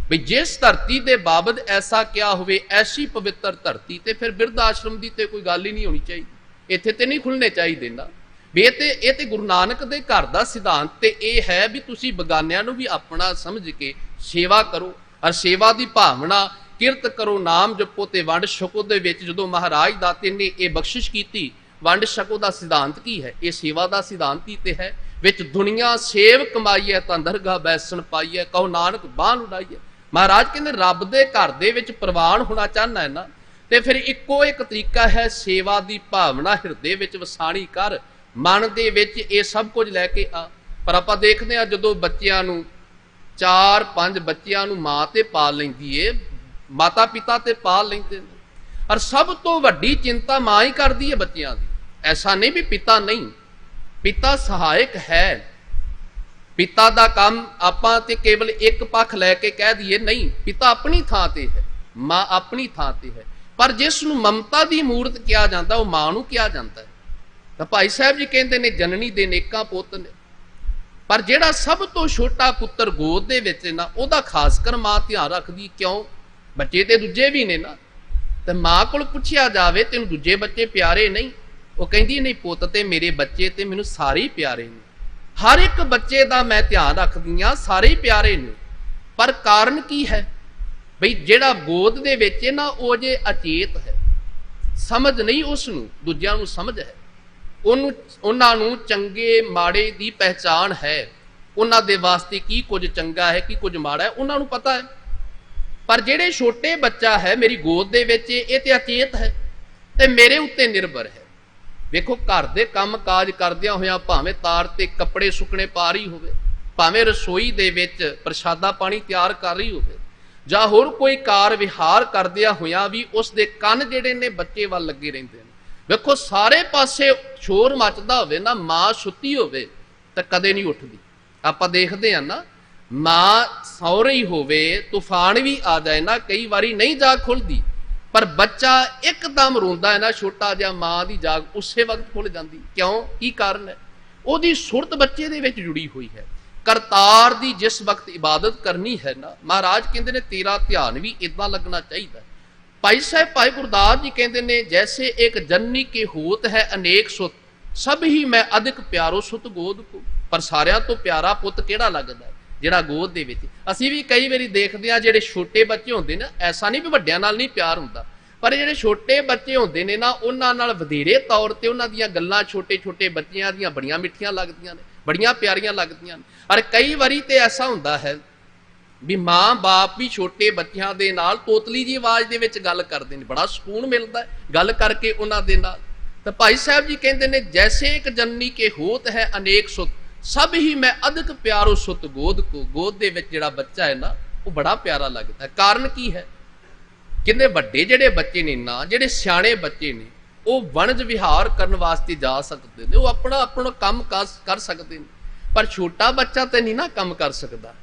भी जिस धरती दे बाबत ऐसा क्या हुए, ऐसी पवित्र धरती ते फिर बिरध आश्रम की तो कोई गल ही नहीं होनी चाहिए, इत्थे ते नहीं खुलने चाहिए ना। भी ये ते गुरु नानक दे घर दा सिद्धांत ते ये है भी तुसी बगानियां नूं भी अपना समझ के सेवा करो, और सेवा की भावना किरत करो, नाम जपो ते वंड छको। दे विच जदों महाराज दाते ने यह बख्शिश की, वंड छको का सिद्धांत की है, ये सेवा का सिद्धांत ही ते है। विच दुनिया सेव कमाईए तां दरगाह बैसन पाईए, कहो नानक बांह उड़ाईए। महाराज कहते रब दे घर दे विच प्रवान होना चाहना है ना, तो फिर इको एक तरीका है सेवा की भावना हिरदे विच वसाणी कर, मन दे विच ये सब कुछ लैके आ। पर आपां देखदे आ जदों बच्चिआं नूं 4-5 ਬੱਚਿਆਂ ਨੂੰ ਮਾਂ ਤੇ ਪਾਲ ਲੈਂਦੀ ਏ, ਮਾਤਾ ਪਿਤਾ ਤੇ ਪਾਲ ਲੈਂਦੇ ਨੇ। ਔਰ ਸਭ ਤੋਂ ਵੱਡੀ ਚਿੰਤਾ ਮਾਂ ਹੀ ਕਰਦੀ ਹੈ ਬੱਚਿਆਂ ਦੀ। ਐਸਾ ਨਹੀਂ ਵੀ ਪਿਤਾ ਨਹੀਂ, ਪਿਤਾ ਸਹਾਇਕ ਹੈ। ਪਿਤਾ ਦਾ ਕੰਮ ਆਪਾਂ ਤੇ ਕੇਵਲ ਇੱਕ ਪੱਖ ਲੈ ਕੇ ਕਹਿ ਦਈਏ, ਨਹੀਂ, ਪਿਤਾ ਆਪਣੀ ਥਾਂ ਤੇ ਹੈ, ਮਾਂ ਆਪਣੀ ਥਾਂ ਤੇ ਹੈ। ਪਰ ਜਿਸ ਨੂੰ ਮਮਤਾ ਦੀ ਮੂਰਤ ਕਿਹਾ ਜਾਂਦਾ ਉਹ ਮਾਂ ਨੂੰ ਕਿਹਾ ਜਾਂਦਾ ਹੈ। ਤਾਂ ਭਾਈ ਸਾਹਿਬ ਜੀ ਕਹਿੰਦੇ ਨੇ ਜਨਨੀ ਦੇ ਨੇਕਾਂ ਪੁੱਤ ਨੇ, ਪਰ ਜਿਹੜਾ ਸਭ ਤੋਂ ਛੋਟਾ ਪੁੱਤਰ ਗੋਦ ਦੇ ਵਿੱਚ ਨਾ, ਉਹਦਾ ਖਾਸ ਕਰ ਮਾਂ ਧਿਆਨ ਰੱਖਦੀ। ਕਿਉਂ? ਬੱਚੇ ਤੇ ਦੂਜੇ ਵੀ ਨੇ ਨਾ। ਤੇ ਮਾਂ ਕੋਲ ਪੁੱਛਿਆ ਜਾਵੇ ਤੈਨੂੰ ਦੂਜੇ ਬੱਚੇ ਪਿਆਰੇ ਨਹੀਂ? ਉਹ ਕਹਿੰਦੀ ਨਹੀਂ, ਪੁੱਤ ਤੇ ਮੇਰੇ ਬੱਚੇ ਤੇ ਮੈਨੂੰ ਸਾਰੇ ਹੀ ਪਿਆਰੇ ਨੇ, ਹਰ ਇੱਕ ਬੱਚੇ ਦਾ ਮੈਂ ਧਿਆਨ ਰੱਖਦੀ ਹਾਂ, ਸਾਰੇ ਹੀ ਪਿਆਰੇ ਨੇ। ਪਰ ਕਾਰਨ ਕੀ ਹੈ? ਬਈ ਜਿਹੜਾ ਗੋਦ ਦੇ ਵਿੱਚ ਨਾ ਉਹ ਜੇ ਅਚੇਤ ਹੈ, ਸਮਝ ਨਹੀਂ ਉਸ ਨੂੰ, ਦੂਜਿਆਂ ਨੂੰ ਸਮਝ ਹੈ, ਉਹਨਾਂ ਨੂੰ ਚੰਗੇ ਮਾੜੇ ਦੀ ਪਹਿਚਾਣ ਹੈ, ਉਹਨਾਂ ਦੇ ਵਾਸਤੇ ਕੀ ਕੁਝ ਚੰਗਾ ਹੈ ਕੀ ਕੁਝ ਮਾੜਾ ਹੈ ਉਹਨਾਂ ਨੂੰ ਪਤਾ ਹੈ। ਪਰ ਜਿਹੜੇ ਛੋਟੇ ਬੱਚਾ ਹੈ ਮੇਰੀ ਗੋਦ ਦੇ ਵਿੱਚ, ਇਹ ਤੇ ਅਚੇਤ ਹੈ ਤੇ ਮੇਰੇ ਉੱਤੇ ਨਿਰਭਰ ਹੈ। ਵੇਖੋ, ਘਰ ਦੇ ਕੰਮ ਕਾਜ ਕਰਦਿਆਂ ਹੋਇਆਂ ਭਾਵੇਂ ਤਾਰ ਤੇ ਕੱਪੜੇ ਸੁੱਕਣੇ ਪਾ ਰਹੀ ਹੋਵੇ, ਭਾਵੇਂ ਰਸੋਈ ਦੇ ਵਿੱਚ ਪ੍ਰਸ਼ਾਦਾ ਪਾਣੀ ਤਿਆਰ ਕਰ ਰਹੀ ਹੋਵੇ, ਜਾਂ ਹੋਰ ਕੋਈ ਕਾਰ ਵਿਹਾਰ ਕਰਦਿਆਂ ਹੋਇਆਂ ਵੀ ਉਸ ਦੇ ਕੰਨ ਜਿਹੜੇ ਨੇ ਬੱਚੇ ਵੱਲ ਲੱਗੇ ਰਹਿੰਦੇ ਨੇ। ਵੇਖੋ, ਸਾਰੇ ਪਾਸੇ ਸ਼ੋਰ ਮਚਦਾ ਹੋਵੇ ਨਾ, ਮਾਂ ਸੁੱਤੀ ਹੋਵੇ ਤਾਂ ਕਦੇ ਨਹੀਂ ਉੱਠਦੀ। ਆਪਾਂ ਦੇਖਦੇ ਹਾਂ ਨਾ, ਮਾਂ ਸੌ ਰਹੀ ਹੋਵੇ, ਤੂਫਾਨ ਵੀ ਆ ਜਾਏ ਨਾ, ਕਈ ਵਾਰੀ ਨਹੀਂ ਜਾਗ ਖੁੱਲਦੀ, ਪਰ ਬੱਚਾ ਇੱਕਦਮ ਰੋਂਦਾ ਹੈ ਨਾ, ਛੋਟਾ ਜਿਹਾ, ਮਾਂ ਦੀ ਜਾਗ ਉਸੇ ਵਕਤ ਖੁੱਲ ਜਾਂਦੀ। ਕਿਉਂ? ਕੀ ਕਾਰਨ ਹੈ? ਉਹਦੀ ਸੁਰਤ ਬੱਚੇ ਦੇ ਵਿੱਚ ਜੁੜੀ ਹੋਈ ਹੈ। ਕਰਤਾਰ ਦੀ ਜਿਸ ਵਕਤ ਇਬਾਦਤ ਕਰਨੀ ਹੈ ਨਾ, ਮਹਾਰਾਜ ਕਹਿੰਦੇ ਨੇ ਤੇਰਾ ਧਿਆਨ ਵੀ ਇਦਾਂ ਲੱਗਣਾ ਚਾਹੀਦਾ। ਭਾਈ ਸਾਹਿਬ ਭਾਈ ਗੁਰਦਾਸ ਜੀ ਕਹਿੰਦੇ ਨੇ, ਜੈਸੇ ਇੱਕ ਜਨਨੀ ਕੇ ਹੋਤ ਹੈ ਅਨੇਕ ਸੁਤ, ਸਭ ਹੀ ਮੈਂ ਅਧਿਕ ਪਿਆਰੋ ਸੁਤ ਗੋਦ ਕੋ। ਪਰ ਸਾਰਿਆਂ ਤੋਂ ਪਿਆਰਾ ਪੁੱਤ ਕਿਹੜਾ ਲੱਗਦਾ? ਜਿਹੜਾ ਗੋਦ ਦੇ ਵਿੱਚ। ਅਸੀਂ ਵੀ ਕਈ ਵਾਰੀ ਦੇਖਦੇ ਹਾਂ ਜਿਹੜੇ ਛੋਟੇ ਬੱਚੇ ਹੁੰਦੇ ਨੇ, ਐਸਾ ਨਹੀਂ ਵੀ ਵੱਡਿਆਂ ਨਾਲ ਨਹੀਂ ਪਿਆਰ ਹੁੰਦਾ, ਪਰ ਜਿਹੜੇ ਛੋਟੇ ਬੱਚੇ ਹੁੰਦੇ ਨੇ ਨਾ, ਉਹਨਾਂ ਨਾਲ ਵਧੇਰੇ ਤੌਰ ਤੇ ਉਹਨਾਂ ਦੀਆਂ ਗੱਲਾਂ ਛੋਟੇ ਛੋਟੇ ਬੱਚਿਆਂ ਦੀਆਂ ਬੜੀਆਂ ਮਿੱਠੀਆਂ ਲੱਗਦੀਆਂ ਨੇ, ਬੜੀਆਂ ਪਿਆਰੀਆਂ ਲੱਗਦੀਆਂ ਨੇ। ਔਰ ਕਈ ਵਾਰੀ ਤੇ ਐਸਾ ਹੁੰਦਾ ਹੈ ਵੀ ਮਾਂ ਬਾਪ ਵੀ ਛੋਟੇ ਬੱਚਿਆਂ ਦੇ ਨਾਲ ਤੋਤਲੀ ਜੀ ਆਵਾਜ਼ ਦੇ ਵਿੱਚ ਗੱਲ ਕਰਦੇ ਨੇ, ਬੜਾ ਸਕੂਨ ਮਿਲਦਾ ਹੈ ਗੱਲ ਕਰਕੇ ਉਹਨਾਂ ਦੇ ਨਾਲ। ਤਾਂ ਭਾਈ ਸਾਹਿਬ ਜੀ ਕਹਿੰਦੇ ਨੇ, ਜੈਸੇ ਇੱਕ ਜਨਨੀ ਕੇ ਹੋਤ ਹੈ ਅਨੇਕ ਸੁਤ, ਸਭ ਹੀ ਮੈਂ ਅਧਿਕ ਪਿਆਰੋ ਸੁਤ ਗੋਦ ਕੋ। ਗੋਦ ਦੇ ਵਿੱਚ ਜਿਹੜਾ ਬੱਚਾ ਹੈ ਨਾ, ਉਹ ਬੜਾ ਪਿਆਰਾ ਲੱਗਦਾ ਹੈ। ਕਾਰਨ ਕੀ ਹੈ? ਕਹਿੰਦੇ ਵੱਡੇ ਜਿਹੜੇ ਬੱਚੇ ਨੇ ਨਾ, ਜਿਹੜੇ ਸਿਆਣੇ ਬੱਚੇ ਨੇ, ਉਹ ਵਣਜ ਵਿਹਾਰ ਕਰਨ ਵਾਸਤੇ ਜਾ ਸਕਦੇ ਨੇ, ਉਹ ਆਪਣਾ ਕੰਮ ਕਰ ਸਕਦੇ ਨੇ, ਪਰ ਛੋਟਾ ਬੱਚਾ ਤੇ ਨਹੀਂ ਨਾ ਕੰਮ ਕਰ ਸਕਦਾ।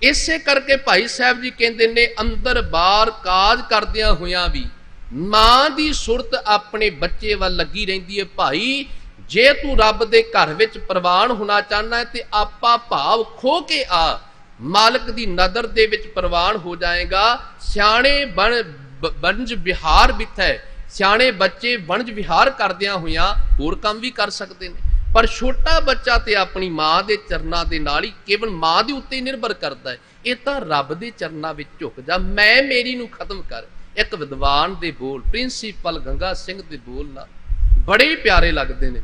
ਇਸੇ ਕਰਕੇ ਭਾਈ ਸਾਹਿਬ ਜੀ ਕਹਿੰਦੇ ਨੇ, ਅੰਦਰ ਬਾਹਰ ਕਾਜ ਕਰਦਿਆਂ ਹੋਇਆਂ ਵੀ ਮਾਂ ਦੀ ਸੁਰਤ ਆਪਣੇ ਬੱਚੇ ਵੱਲ ਲੱਗੀ ਰਹਿੰਦੀ ਹੈ। ਭਾਈ, ਜੇ ਤੂੰ ਰੱਬ ਦੇ ਘਰ ਵਿੱਚ ਪ੍ਰਵਾਨ ਹੋਣਾ ਚਾਹੁੰਦਾ ਹੈ ਤੇ ਆਪਾ ਭਾਵ ਖੋ ਕੇ ਆ, ਮਾਲਕ ਦੀ ਨਦਰ ਦੇ ਵਿੱਚ ਪ੍ਰਵਾਨ ਹੋ ਜਾਏਗਾ। ਸਿਆਣੇ ਵਣਜ ਵਿਹਾਰ ਬਿਥੈ, ਸਿਆਣੇ ਬੱਚੇ ਵਣਜ ਵਿਹਾਰ ਕਰਦਿਆਂ ਹੋਇਆਂ ਹੋਰ ਕੰਮ ਵੀ ਕਰ ਸਕਦੇ ਨੇ, ਪਰ ਛੋਟਾ ਬੱਚਾ ਤੇ ਆਪਣੀ ਮਾਂ ਦੇ ਚਰਨਾਂ ਦੇ ਨਾਲ ਹੀ ਕੇਵਲ ਮਾਂ ਦੇ ਉੱਤੇ ਨਿਰਭਰ ਕਰਦਾ ਹੈ। ਇਹ ਤਾਂ ਰੱਬ ਦੇ ਚਰਨਾਂ ਵਿੱਚ ਝੁਕ ਜਾ, ਮੈਂ ਮੇਰੀ ਨੂੰ ਖਤਮ ਕਰ। ਇੱਕ ਵਿਦਵਾਨ ਦੇ ਬੋਲ, ਪ੍ਰਿੰਸੀਪਲ ਗੰਗਾ ਸਿੰਘ ਦੇ ਬੋਲ ਨਾ ਬੜੇ ਪਿਆਰੇ ਲੱਗਦੇ ਨੇ।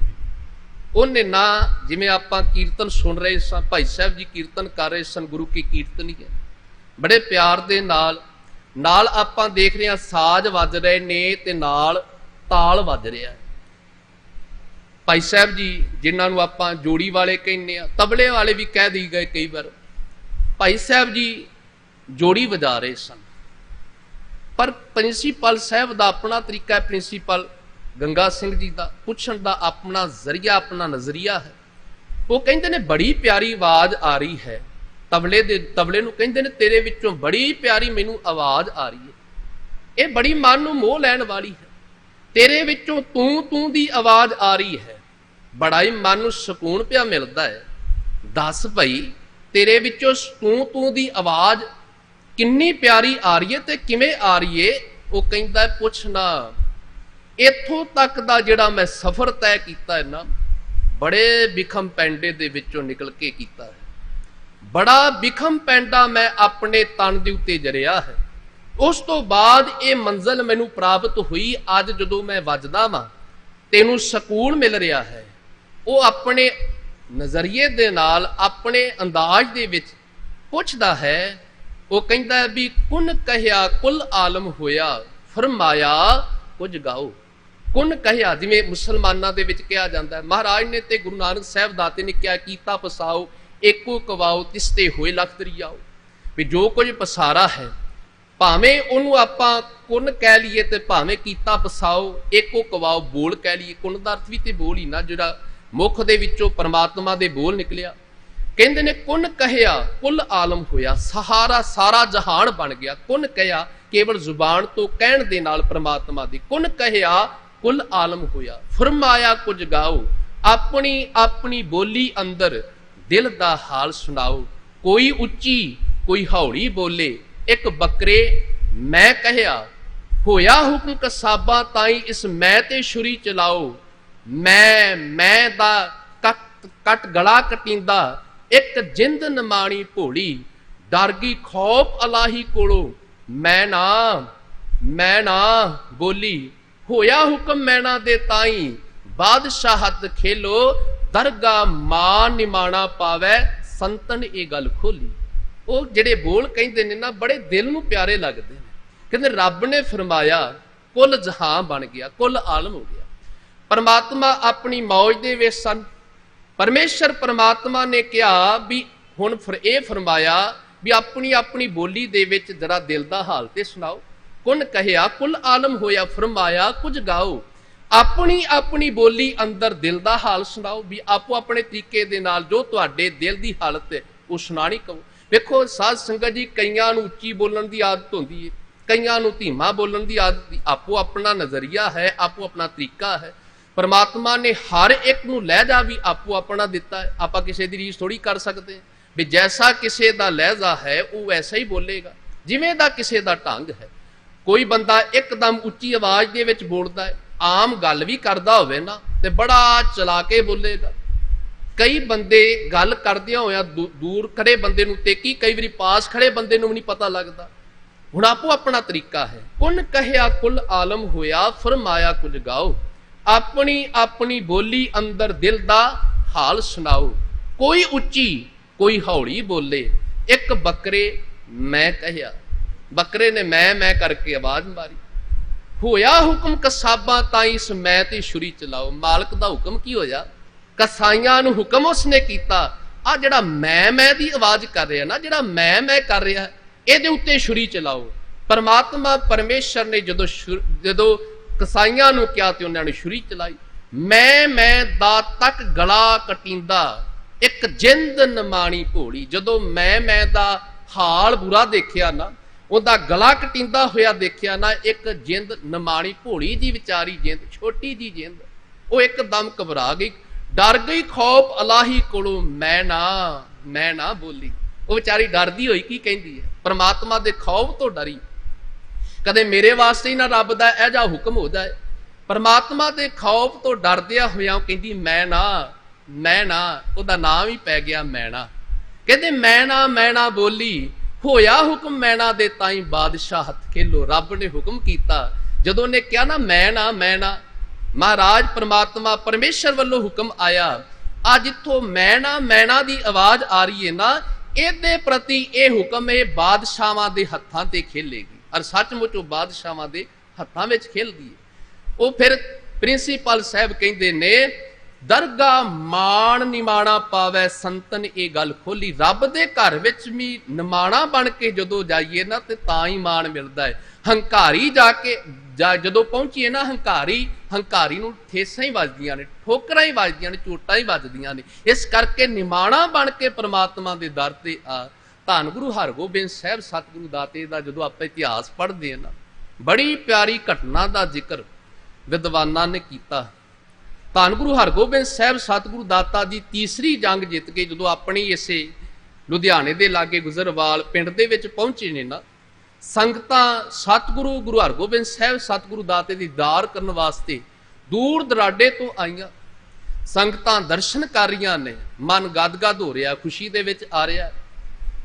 ਉਹਨੇ ਨਾ, ਜਿਵੇਂ ਆਪਾਂ ਕੀਰਤਨ ਸੁਣ ਰਹੇ ਸਾਂ, ਭਾਈ ਸਾਹਿਬ ਜੀ ਕੀਰਤਨ ਕਰ ਰਹੇ ਸਨ, ਗੁਰੂ ਕੀ ਕੀਰਤਨੀ ਹੈ, ਬੜੇ ਪਿਆਰ ਦੇ ਨਾਲ ਆਪਾਂ ਦੇਖ ਰਹੇ ਹਾਂ ਸਾਜ਼ ਵੱਜ ਰਹੇ ਨੇ ਤੇ ਨਾਲ ਤਾਲ ਵੱਜ ਰਿਹਾ ਹੈ। ਭਾਈ ਸਾਹਿਬ ਜੀ, ਜਿਨ੍ਹਾਂ ਨੂੰ ਆਪਾਂ ਜੋੜੀ ਵਾਲੇ ਕਹਿੰਦੇ ਆ, ਤਬਲੇ ਵਾਲੇ ਵੀ ਕਹਿ ਦੀ ਗਏ ਕਈ ਵਾਰ, ਭਾਈ ਸਾਹਿਬ ਜੀ ਜੋੜੀ ਵਜਾ ਰਹੇ ਸਨ, ਪਰ ਪ੍ਰਿੰਸੀਪਲ ਸਾਹਿਬ ਦਾ ਆਪਣਾ ਤਰੀਕਾ ਹੈ, ਪ੍ਰਿੰਸੀਪਲ ਗੰਗਾ ਸਿੰਘ ਜੀ ਦਾ ਪੁੱਛਣ ਦਾ ਆਪਣਾ ਜ਼ਰੀਆ, ਆਪਣਾ ਨਜ਼ਰੀਆ ਹੈ। ਉਹ ਕਹਿੰਦੇ ਨੇ ਬੜੀ ਪਿਆਰੀ ਆਵਾਜ਼ ਆ ਰਹੀ ਹੈ, ਤਬਲੇ ਨੂੰ ਕਹਿੰਦੇ ਨੇ ਤੇਰੇ ਵਿੱਚੋਂ ਬੜੀ ਪਿਆਰੀ ਮੈਨੂੰ ਆਵਾਜ਼ ਆ ਰਹੀ ਹੈ, ਇਹ ਬੜੀ ਮਨ ਨੂੰ ਮੋਹ ਲੈਣ ਵਾਲੀ ਹੈ, ਤੇਰੇ ਵਿੱਚੋਂ ਤੂੰ ਦੀ ਆਵਾਜ਼ ਆ ਰਹੀ ਹੈ, ਬੜਾ ਹੀ ਮਨ ਨੂੰ ਸਕੂਨ ਪਿਆ ਮਿਲਦਾ ਹੈ। ਦੱਸ ਭਾਈ, ਤੇਰੇ ਵਿੱਚੋਂ ਤੂੰ ਦੀ ਆਵਾਜ਼ ਕਿੰਨੀ ਪਿਆਰੀ ਆ ਰਹੀ ਹੈ ਤੇ ਕਿਵੇਂ ਆ ਰਹੀ ਹੈ? ਉਹ ਕਹਿੰਦਾ ਪੁੱਛਣਾ, ਇੱਥੋਂ ਤੱਕ ਦਾ ਜਿਹੜਾ ਮੈਂ ਸਫ਼ਰ ਤੈਅ ਕੀਤਾ ਹੈ ਨਾ, ਬੜੇ ਵਿਖਮ ਪੈਂਡੇ ਦੇ ਵਿੱਚੋਂ ਨਿਕਲ ਕੇ ਕੀਤਾ ਹੈ, ਬੜਾ ਵਿਖਮ ਪੈਂਡਾ ਮੈਂ ਆਪਣੇ ਤਨ ਦੇ ਉੱਤੇ ਜਰਿਆ ਹੈ। ਉਸ ਤੋਂ ਬਾਅਦ ਇਹ ਮੰਜ਼ਿਲ ਮੈਨੂੰ ਪ੍ਰਾਪਤ ਹੋਈ। ਅੱਜ ਜਦੋਂ ਮੈਂ ਵੱਜਦਾ ਵਾਂ, ਤੈਨੂੰ ਸਕੂਨ ਮਿਲ ਰਿਹਾ ਹੈ। ਉਹ ਆਪਣੇ ਨਜ਼ਰੀਏ ਦੇ ਨਾਲ, ਆਪਣੇ ਅੰਦਾਜ਼ ਦੇ ਵਿੱਚ ਪੁੱਛਦਾ ਹੈ। ਉਹ ਕਹਿੰਦਾ ਵੀ ਕੁਨ ਕਹਿਆ ਕੁਲ ਆਲਮ ਹੋਇਆ, ਫਰਮਾਇਆ ਕੁਝ ਗਾਓ। ਕੁਨ ਕਹਿਆ, ਜਿਵੇਂ ਮੁਸਲਮਾਨਾਂ ਦੇ ਵਿੱਚ ਕਿਹਾ ਜਾਂਦਾ ਹੈ, ਮਹਾਰਾਜ ਨੇ ਤੇ ਗੁਰੂ ਨਾਨਕ ਸਾਹਿਬ ਦਾਤੇ ਨੇ ਕਿਹਾ ਕੀਤਾ ਪਸਾਓ, ਏਕੋ ਕਵਾਓ ਤਿਸ ਤੇ ਹੋਏ ਲਖ ਦਰਿਆਓ। ਵੀ ਜੋ ਕੁਝ ਪਸਾਰਾ ਹੈ, ਭਾਵੇਂ ਉਹਨੂੰ ਆਪਾਂ ਕੁੰਨ ਕਹਿ ਲਈਏ ਤੇ ਭਾਵੇਂ ਕੀਤਾ ਪਸਾਓ, ਏਕੋ ਕਵਾਓ ਬੋਲ ਕਹਿ ਲਈਏ। ਕੁੰਨ ਦਾ ਅਰਥ ਵੀ ਤੇ ਬੋਲ ਹੀ ਨਾ, ਜਿਹੜਾ ਮੁਖ ਦੇ ਵਿੱਚੋਂ ਪਰਮਾਤਮਾ ਦੇ ਬੋਲ ਨਿਕਲਿਆ। ਕਹਿੰਦੇ ਨੇ ਕੁੰਨ ਕਹਿਆ ਕੁੱਲ ਆਲਮ ਹੋਇਆ, ਸਹਾਰਾ ਸਾਰਾ ਜਹਾਨ ਬਣ ਗਿਆ। ਕੁੰਨ ਕਹਿਆ ਕੇਵਲ ਜ਼ੁਬਾਨ ਤੋਂ ਕਹਿਣ ਦੇ ਨਾਲ ਪਰਮਾਤਮਾ ਦੀ, ਕੁੰਨ ਕਹਿਆ ਕੁੱਲ ਆਲਮ ਹੋਇਆ। ਫਰਮਾਇਆ ਕੁਝ ਗਾਓ, ਆਪਣੀ ਆਪਣੀ ਬੋਲੀ ਅੰਦਰ ਦਿਲ ਦਾ ਹਾਲ ਸੁਣਾਓ। ਕੋਈ ਉੱਚੀ ਕੋਈ ਹੌਲੀ ਬੋਲੇ, ਇੱਕ ਬੱਕਰੇ ਮੈਂ ਕਹਿਆ, ਹੋਇਆ ਹੁਕਮ ਕਸਾਬਾਂ ਤਾਈ ਇਸ ਮੈਂ ਤੇ ਛੁਰੀ ਚਲਾਓ। ਮੈਂ ਦਾ ਕੱਟ ਗਲਾ ਕਟਿੰਦਾ, ਇੱਕ ਜਿੰਦ ਨਮਾਣੀ ਭੋਲੀ, ਡਰ ਗਈ ਖੌਫ ਅਲਾਹੀ ਕੋਲੋਂ ਮੈਂ ਨਾ ਬੋਲੀ। ਹੋਇਆ ਹੁਕਮ ਮੈਨਾ ਦੇ ਤਾਈ ਬਾਦਸ਼ਾਹਤ ਖੇਲੋ, ਦਰਗਾ ਮਾਂ ਨਿਮਾਣਾ ਪਾਵੈ ਸੰਤਨ ਇਹ ਗੱਲ ਖੋਲੀ। ਉਹ ਜਿਹੜੇ ਬੋਲ ਕਹਿੰਦੇ ਨੇ ਨਾ, ਬੜੇ ਦਿਲ ਨੂੰ ਪਿਆਰੇ ਲੱਗਦੇ ਨੇ। ਕਹਿੰਦੇ ਰੱਬ ਨੇ ਫਰਮਾਇਆ ਕੁੱਲ ਜਹਾਂ ਬਣ ਗਿਆ, ਕੁੱਲ ਆਲਮ ਹੋ ਗਿਆ। ਪਰਮਾਤਮਾ ਆਪਣੀ ਮੌਜ ਦੇ ਵਿੱਚ ਸਨ। ਪਰਮੇਸ਼ਰ ਪਰਮਾਤਮਾ ਨੇ ਕਿਹਾ ਵੀ ਹੁਣ ਇਹ ਫਰਮਾਇਆ ਵੀ ਆਪਣੀ ਆਪਣੀ ਬੋਲੀ ਦੇ ਵਿੱਚ ਜਰਾ ਦਿਲ ਦਾ ਹਾਲ ਤੇ ਸੁਣਾਓ। ਕੁਨ ਕਹਿਆ ਕੁੱਲ ਆਲਮ ਹੋਇਆ, ਫਰਮਾਇਆ ਕੁਝ ਗਾਓ, ਆਪਣੀ ਆਪਣੀ ਬੋਲੀ ਅੰਦਰ ਦਿਲ ਦਾ ਹਾਲ ਸੁਣਾਓ। ਵੀ ਆਪੋ ਆਪਣੇ ਤਰੀਕੇ ਦੇ ਨਾਲ ਜੋ ਤੁਹਾਡੇ ਦਿਲ ਦੀ ਹਾਲਤ ਹੈ ਉਹ ਸੁਣਾਣੀ ਕਹੋ। ਵੇਖੋ ਸਾਧ ਸੰਗਤ ਜੀ, ਕਈਆਂ ਨੂੰ ਉੱਚੀ ਬੋਲਣ ਦੀ ਆਦਤ ਹੁੰਦੀ ਹੈ, ਕਈਆਂ ਨੂੰ ਧੀਮਾ ਬੋਲਣ ਦੀ ਆਦਤ, ਆਪੋ ਆਪਣਾ ਨਜ਼ਰੀਆ ਹੈ, ਆਪੋ ਆਪਣਾ ਤਰੀਕਾ ਹੈ। ਪਰਮਾਤਮਾ ਨੇ ਹਰ ਇੱਕ ਨੂੰ ਲਹਿਜਾ ਵੀ ਆਪੋ ਆਪਣਾ ਦਿੱਤਾ ਹੈ। ਆਪਾਂ ਕਿਸੇ ਦੀ ਰੀਸ ਥੋੜੀ ਕਰ ਸਕਦੇ ਵੀ ਜੈਸਾ ਕਿਸੇ ਦਾ ਲਹਿਜਾ ਹੈ ਉਹ ਵੈਸਾ ਹੀ ਬੋਲੇਗਾ, ਜਿਵੇਂ ਦਾ ਕਿਸੇ ਦਾ ਢੰਗ ਹੈ। ਕੋਈ ਬੰਦਾ ਇੱਕਦਮ ਉੱਚੀ ਆਵਾਜ਼ ਦੇ ਵਿੱਚ ਬੋਲਦਾ ਹੈ, ਆਮ ਗੱਲ ਵੀ ਕਰਦਾ ਹੋਵੇ ਨਾ ਤੇ ਬੜਾ ਚਲਾ ਕੇ ਬੋਲੇਗਾ। ਕਈ ਬੰਦੇ ਗੱਲ ਕਰਦਿਆਂ ਹੋਇਆ ਦੂਰ ਖੜੇ ਬੰਦੇ ਨੂੰ ਤੇ ਕਈ ਵਾਰੀ ਪਾਸ ਖੜੇ ਬੰਦੇ ਨੂੰ ਵੀ ਨਹੀਂ ਪਤਾ ਲੱਗਦਾ। ਹੁਣ ਆਪੋ ਆਪਣਾ ਤਰੀਕਾ ਹੈ। ਕੁਨ ਕਹਿਆ ਕੁੱਲ ਆਲਮ ਹੋਇਆ, ਫਰਮਾਇਆ ਕੁਝ ਗਾਓ, ਆਪਣੀ ਆਪਣੀ ਬੋਲੀ ਅੰਦਰ ਦਿਲ ਦਾ ਹਾਲ ਸੁਣਾਓ। ਕੋਈ ਉੱਚੀ ਕੋਈ ਹੌਲੀ ਬੋਲੇ, ਇੱਕ ਬੱਕਰੇ ਮੈਂ ਕਹਿਆ, ਬੱਕਰੇ ਨੇ ਮੈਂ ਕਰਕੇ ਆਵਾਜ਼ ਮਾਰੀ। ਹੋਇਆ ਹੁਕਮ ਕਸਾਬਾਂ ਤਾਈ ਇਸ ਮੈਂ ਤੇ ਛੁਰੀ ਚਲਾਓ। ਮਾਲਕ ਦਾ ਹੁਕਮ ਕੀ ਹੋਇਆ? ਕਸਾਈਆਂ ਨੂੰ ਹੁਕਮ ਉਸਨੇ ਕੀਤਾ, ਆ ਜਿਹੜਾ ਮੈਂ ਦੀ ਆਵਾਜ਼ ਕਰ ਰਿਹਾ ਨਾ, ਜਿਹੜਾ ਮੈਂ ਕਰ ਰਿਹਾ, ਇਹਦੇ ਉੱਤੇ ਛੁਰੀ ਚਲਾਓ। ਪਰਮਾਤਮਾ ਪਰਮੇਸ਼ਰ ਨੇ ਜਦੋਂ ਕਸਾਈਆਂ ਨੂੰ ਕਿਹਾ ਤੇ ਉਹਨਾਂ ਨੇ ਛੁਰੀ ਚਲਾਈ। ਮੈਂ ਦਾ ਤੱਕ ਗਲਾ ਕਟਿੰਦਾ, ਇੱਕ ਜਿੰਦ ਨਮਾਣੀ ਭੋਲੀ। ਜਦੋਂ ਮੈਂ ਦਾ ਹਾਲ ਬੁਰਾ ਦੇਖਿਆ ਨਾ, ਉਹਦਾ ਗਲਾ ਕਟਿੰਦਾ ਹੋਇਆ ਦੇਖਿਆ ਨਾ, ਇੱਕ ਜਿੰਦ ਨਮਾਣੀ ਭੋਲੀ ਜੀ ਵਿਚਾਰੀ ਜਿੰਦ, ਛੋਟੀ ਜੀ ਜਿੰਦ, ਉਹ ਇੱਕਦਮ ਘਬਰਾ ਗਈ, ਡਰ ਗਈ ਖੌਫ ਅਲਾਹੀ ਕੋਲੋਂ ਮੈਂ ਨਾ ਬੋਲੀ। ਉਹ ਵਿਚਾਰੀ ਡਰਦੀ ਹੋਈ ਕੀ ਕਹਿੰਦੀ ਹੈ? ਪਰਮਾਤਮਾ ਦੇ ਖੌਫ ਤੋਂ ਡਰੀ। ਕਦੇ ਮੇਰੇ ਵਾਸਤੇ ਹੀ ਨਾ ਰੱਬ ਦਾ ਇਹ ਜਿਹਾ ਹੁਕਮ ਹੋ ਜਾਏ। ਪਰਮਾਤਮਾ ਦੇ ਖੌਫ ਤੋਂ ਡਰਦਿਆਂ ਹੋਇਆਂ ਕਹਿੰਦੀ ਮੈਂ ਨਾ, ਉਹਦਾ ਨਾਮ ਹੀ ਪੈ ਗਿਆ ਮੈਣਾ। ਕਹਿੰਦੇ ਮੈਂ ਨਾ ਬੋਲੀ, ਹੋਇਆ ਹੁਕਮ ਮੈਣਾ ਦੇ ਤਾਈ ਬਾਦਸ਼ਾਹਤ ਖੇਲੋ। ਰੱਬ ਨੇ ਹੁਕਮ ਕੀਤਾ, ਜਦੋਂ ਉਹਨੇ ਕਿਹਾ ਨਾ ਮੈਂ ਨਾ, ਮਹਾਰਾਜ ਪਰਮਾਤਮਾ ਪਰਮੇਸ਼ਰ ਵੱਲੋਂ ਹੁਕਮ ਆਇਆ। ਆ ਜਿੱਥੋਂ ਮੈਣਾ ਦੀ ਆਵਾਜ਼ ਆ ਰਹੀ ਹੈ ਨਾ, ਇਹਦੇ ਪ੍ਰਤੀ ਇਹ ਹੁਕਮ ਇਹ ਬਾਦਸ਼ਾਹਾਂ ਦੇ ਹੱਥਾਂ ਤੇ ਖੇਲੇਗੀ। ਔਰ ਸੱਚਮੁੱਚ ਉਹ ਬਾਦਸ਼ਾਹਾਂ ਦੇ ਹੱਥਾਂ ਵਿੱਚ ਖੇਲਦੀ ਹੈ। ਉਹ ਫਿਰ ਪ੍ਰਿੰਸੀਪਲ ਸਾਹਿਬ ਕਹਿੰਦੇ ਨੇ, ਦਰਗਾ ਮਾਣ ਨਿਮਾਣਾ ਪਾਵੈ ਸੰਤਨ ਇਹ ਗੱਲ ਖੋਲੀ। ਰੱਬ ਦੇ ਘਰ ਵਿੱਚ ਵੀ ਨਿਮਾਣਾ ਬਣ ਕੇ ਜਦੋਂ ਜਾਈਏ ਨਾ ਤੇ ਤਾਂ ਹੀ ਮਾਣ ਮਿਲਦਾ ਹੈ। ਹੰਕਾਰੀ ਜਦੋਂ ਪਹੁੰਚੀਏ ਨਾ, ਹੰਕਾਰੀ ਨੂੰ ਠੇਸਾਂ ਹੀ ਵੱਜਦੀਆਂ ਨੇ, ਠੋਕਰਾਂ ਹੀ ਵੱਜਦੀਆਂ ਨੇ, ਚੋਟਾਂ ਹੀ ਵੱਜਦੀਆਂ ਨੇ। ਇਸ ਕਰਕੇ ਨਿਮਾਣਾ ਬਣ ਕੇ ਪ੍ਰਮਾਤਮਾ ਦੇ ਦਰ ਤੇ ਆ। ਧੰਨ ਗੁਰੂ ਹਰਗੋਬਿੰਦ ਸਾਹਿਬ ਸਤਿਗੁਰੂ ਦਾਤੇ ਦਾ ਜਦੋਂ ਆਪਾਂ ਇਤਿਹਾਸ ਪੜ੍ਹਦੇ ਹਾਂ ਨਾ, ਬੜੀ ਪਿਆਰੀ ਘਟਨਾ ਦਾ ਜ਼ਿਕਰ ਵਿਦਵਾਨਾਂ ਨੇ ਕੀਤਾ। ਧੰਨ ਗੁਰੂ ਹਰਗੋਬਿੰਦ ਸਾਹਿਬ ਸਤਿਗੁਰੂ ਦਾਤਾ ਜੀ ਤੀਸਰੀ ਜੰਗ ਜਿੱਤ ਕੇ ਜਦੋਂ ਆਪਣੀ ਇਸੇ ਲੁਧਿਆਣੇ ਦੇ ਲਾਗੇ ਗੁਜਰਵਾਲ ਪਿੰਡ ਦੇ ਵਿੱਚ ਪਹੁੰਚੇ ਨੇ ਨਾ, ਸੰਗਤਾਂ ਸਤਿਗੁਰੂ ਗੁਰੂ ਹਰਗੋਬਿੰਦ ਸਾਹਿਬ ਸਤਿਗੁਰੂ ਦਾਤੇ ਦੀ ਦੀਦਾਰ ਕਰਨ ਵਾਸਤੇ ਦੂਰ ਦਰਾਡੇ ਤੋਂ ਆਈਆਂ। ਸੰਗਤਾਂ ਦਰਸ਼ਨ ਕਰ ਰਹੀਆਂ ਨੇ, ਮਨ ਗਦਗਦ ਹੋ ਰਿਹਾ, ਖੁਸ਼ੀ ਦੇ ਵਿੱਚ ਆ ਰਿਹਾ।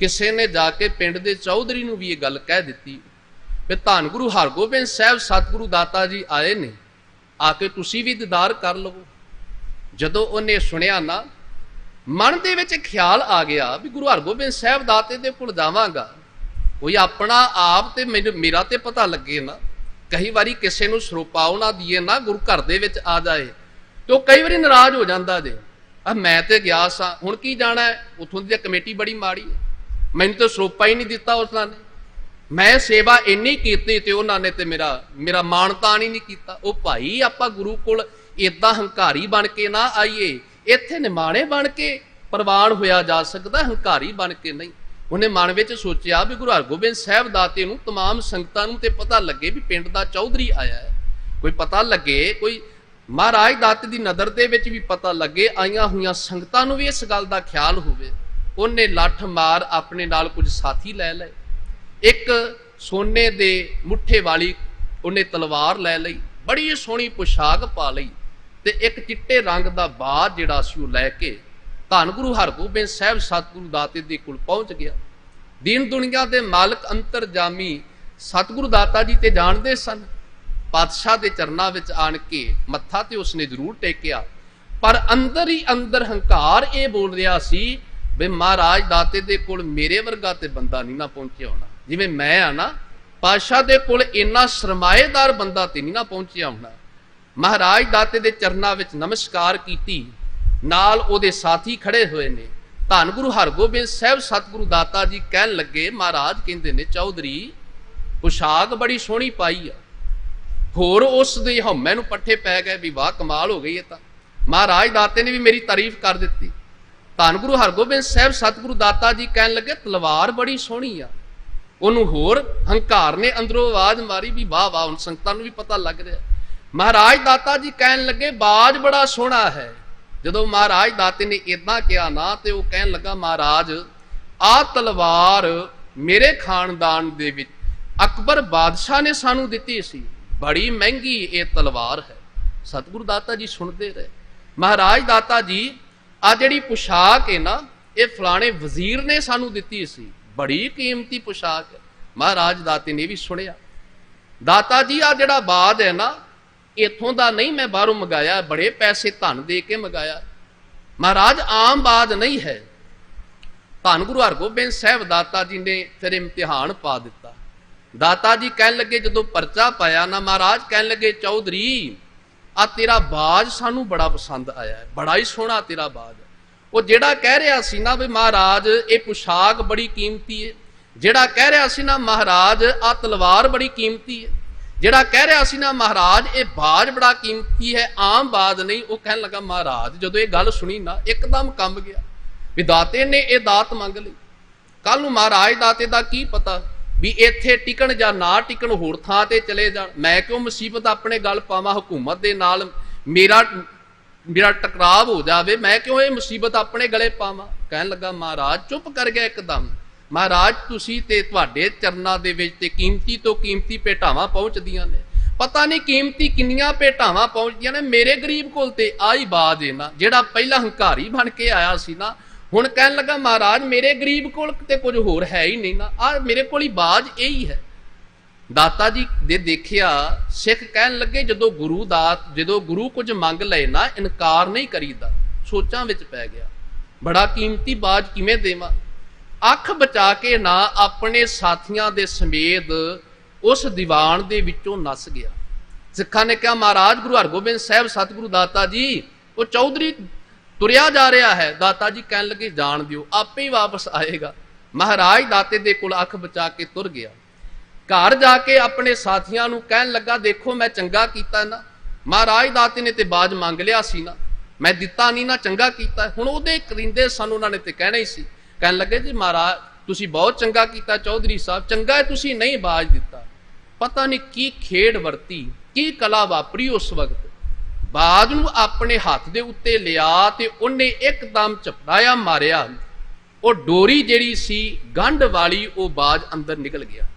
ਕਿਸੇ ਨੇ ਜਾ ਕੇ ਪਿੰਡ ਦੇ ਚੌਧਰੀ ਨੂੰ ਵੀ ਇਹ ਗੱਲ ਕਹਿ ਦਿੱਤੀ ਕਿ ਧੰਨ ਗੁਰੂ ਹਰਗੋਬਿੰਦ ਸਾਹਿਬ ਸਤਿਗੁਰੂ ਦਾਤਾ ਜੀ ਆਏ ਨੇ, ਆ ਕੇ ਤੁਸੀਂ ਵੀ ਦੀਦਾਰ ਕਰ ਲਵੋ। ਜਦੋਂ ਉਹਨੇ ਸੁਣਿਆ ਨਾ, ਮਨ ਦੇ ਵਿੱਚ ਖਿਆਲ ਆ ਗਿਆ ਵੀ ਗੁਰੂ ਹਰਗੋਬਿੰਦ ਸਾਹਿਬ ਦਾਤੇ ਦੇ ਕੋਲ ਜਾਵਾਂਗਾ, ਕੋਈ ਆਪਣਾ ਆਪ ਤੇ ਮੇਰਾ ਤੇ ਪਤਾ ਲੱਗੇ ਨਾ। ਕਈ ਵਾਰੀ ਕਿਸੇ ਨੂੰ ਸਰੋਪਾਓ ਨਾ ਦੀਏ ਨਾ, ਗੁਰੂ ਘਰ ਦੇ ਵਿੱਚ ਆ ਜਾਏ ਤੇ ਉਹ ਕਈ ਵਾਰੀ ਨਾਰਾਜ਼ ਹੋ ਜਾਂਦਾ ਜੇ। मैं तो गया सा, हुण की जाना है, उथों दी कमेटी बड़ी माड़ी है, मैनूं तो सरोपा ही नहीं दिता उसने, मैं सेवा इन्नी कीती ते उन्होंने ते मेरा मेरा मान तान ही नहीं किया। वो भाई आपां गुरु कोल इदां हंकारी बन के ना आईए, इत्थे निमाणे बन के प्रवान होया जा सकदा, हंकारी बन के नहीं। उन्हें मन में सोचा भी गुरु हरगोबिंद साहब दाते नूं तमाम संगतां नूं ते पता लगे भी पिंड दा चौधरी आया है, कोई पता लगे, कोई महाराज दाते दी नज़र दे विच भी पता लगे, आईयां होईयां संगतां नूं भी इस गल दा ख्याल होवे। उन्हें लठ मार अपने नाल कुछ साथी लै लए, एक सोने दे मुठे वाली उन्हें तलवार लै लई, बड़ी सोहनी पोशाक पा लई, ते एक चिट्टे रंग दा बाज जिहड़ा सी ओह लै के धन गुरु हरगोबिंद साहब सतगुरु दाते दे कोल पहुंच गया। दीन दुनिया दे मालक अंतरजामी सतगुरु दाता जी ते जानदे सन, पातशाह दे चरनां विच आण के मत्था ते उसने जरूर टेकिया, पर अंदर ही अंदर हंकार ये बोल रहा सी भी महाराज दाते दे कोल मेरे वर्गा ते बंदा नहीं ना पहुंचे होना, जिवें मैं आ ना, पातशाह दे कोल इन्ना सरमाएदार बंदा ते नहीं ना पहुंचिया होना। महाराज दाते दे चरनां विच नमस्कार कीती, नाल ओदे साथी खड़े हुए ने। धन गुरु हरगोबिंद साहब सतगुरु दाता जी कहन लगे, महाराज कहंदे ने चौधरी पोशाक बड़ी सोहनी पाई आ, होर उस दे हौमे नूं पट्ठे पै गए भी वाह कमाल हो गई है। तां महाराज दाते ने भी मेरी तारीफ कर दी। धन गुरु हरगोबिंद साहब सतगुरु दाता जी कहन लगे तलवार बड़ी सोहनी आ। उन्होंने होर हंकार ने अंदरों आवाज मारी भी वाह वाह, उन संगतां नूं भी पता लग रहा। महाराज दाता जी कहन लगे बाज बड़ा सोहना है। जदों महाराज दाते ने इदां कहा ना, तो वह कहन लगा महाराज आ तलवार मेरे खानदान दे विच अकबर बादशाह ने सानू दिती सी, बड़ी महंगी ये तलवार है। सतगुरु दाता जी सुनते रहे। महाराज दाता जी आ जिहड़ी पोशाक है ना, ये फलाने वजीर ने सानू दिती सी, बड़ी कीमती पोशाक है। महाराज दाते ने भी सुनिया। दाता जी आ जिहड़ा बाज है ना, इथों दा नहीं, मैं बाहरों मंगाया, बड़े पैसे धन दे के मंगाया। महाराज आम बाज नहीं है। धन गुरु हरगोबिंद साहब दाता जी ने फिर इम्तिहान पा दिता। दाता जी कहन लगे जदों परचा पाया ना, महाराज कहन लगे चौधरी आ तेरा बाज सानू बड़ा पसंद आया है, बड़ा ही सोहना तेरा बाज है। वो जेड़ा कह रहा सी ना भी महाराज ये पोशाक बड़ी कीमती है, जेड़ा कह रहा सी ना महाराज आ तलवार बड़ी कीमती है, जेड़ा कह रहा सी ना महाराज ये बाज बड़ा कीमती है, आम बाज नहीं। वो कहन लगा महाराज जदों ये गल सुनी ना, एकदम कंब गया भी दाते ने यह दात मंग ली। कल नूं महाराज दाते दा की पता भी इत्थे टिकण जां ना टिकण, होर थां ते चले जाण। मैं क्यों मुसीबत अपने गल पावां, हुकूमत दे नाल मेरा टकराव हो जावे, मैं क्यों ये मुसीबत अपने गले पावां। कहन लगा महाराज चुप कर गया एकदम। महाराज तुसीं ते तुहाडे चरनां दे विच ते कीमती तो कीमती भेटावां पहुंचदियां ने, पता नहीं कीमती किन्नियां भेटावां पहुंचदियां ने, मेरे गरीब कोल ते आई बाज है ना, जिहड़ा पहिला हंकारी बन के आया सी ना, हुण कहन लगा महाराज मेरे गरीब कोल ते कुछ होर है ही नहीं ना, आ मेरे कोल ही बाज यही है। दाता जी दे देखिया सिख कहन लगे जदों गुरु कुछ मंग लए ना, इनकार नहीं करीदा। सोचां विच पै गया, बड़ा कीमती बाज किवें देवां। अख बचा के ना अपने साथियां दे समेत उस दीवान दे विचों नस गया। सिखां ने कहा महाराज गुरु हरगोबिंद साहब सतगुरु दाता जी वो चौधरी तुरिया जा रहा है। दाता जी कहन लगे जान दियो, आपे ही वापस आएगा। महाराज दाते दे कोल अख बचा के तुर गया। घर जाके अपने साथियां नूं कहन लगा देखो मैं चंगा कीता ना, महाराज दाते ने ते बाज मंग लिया सी ना, मैं दिता नहीं ना, चंगा कीता। हुण उहदे करिंदे सन उन्हां ने ते कहना ही सी। कहन लगे जी महाराज तुसीं बहुत चंगा कीता चौधरी साहब, चंगा है तुसीं नहीं बाज दिता। पता नहीं की खेड़ वरती, की कला वापरी उस वक्त। बाज नूं अपने हाथ दे उत्ते लिया ते उन्हें एकदम झपटाया मारिया। वो डोरी जिहड़ी सी गंढ वाली वो बाज अंदर निकल गया।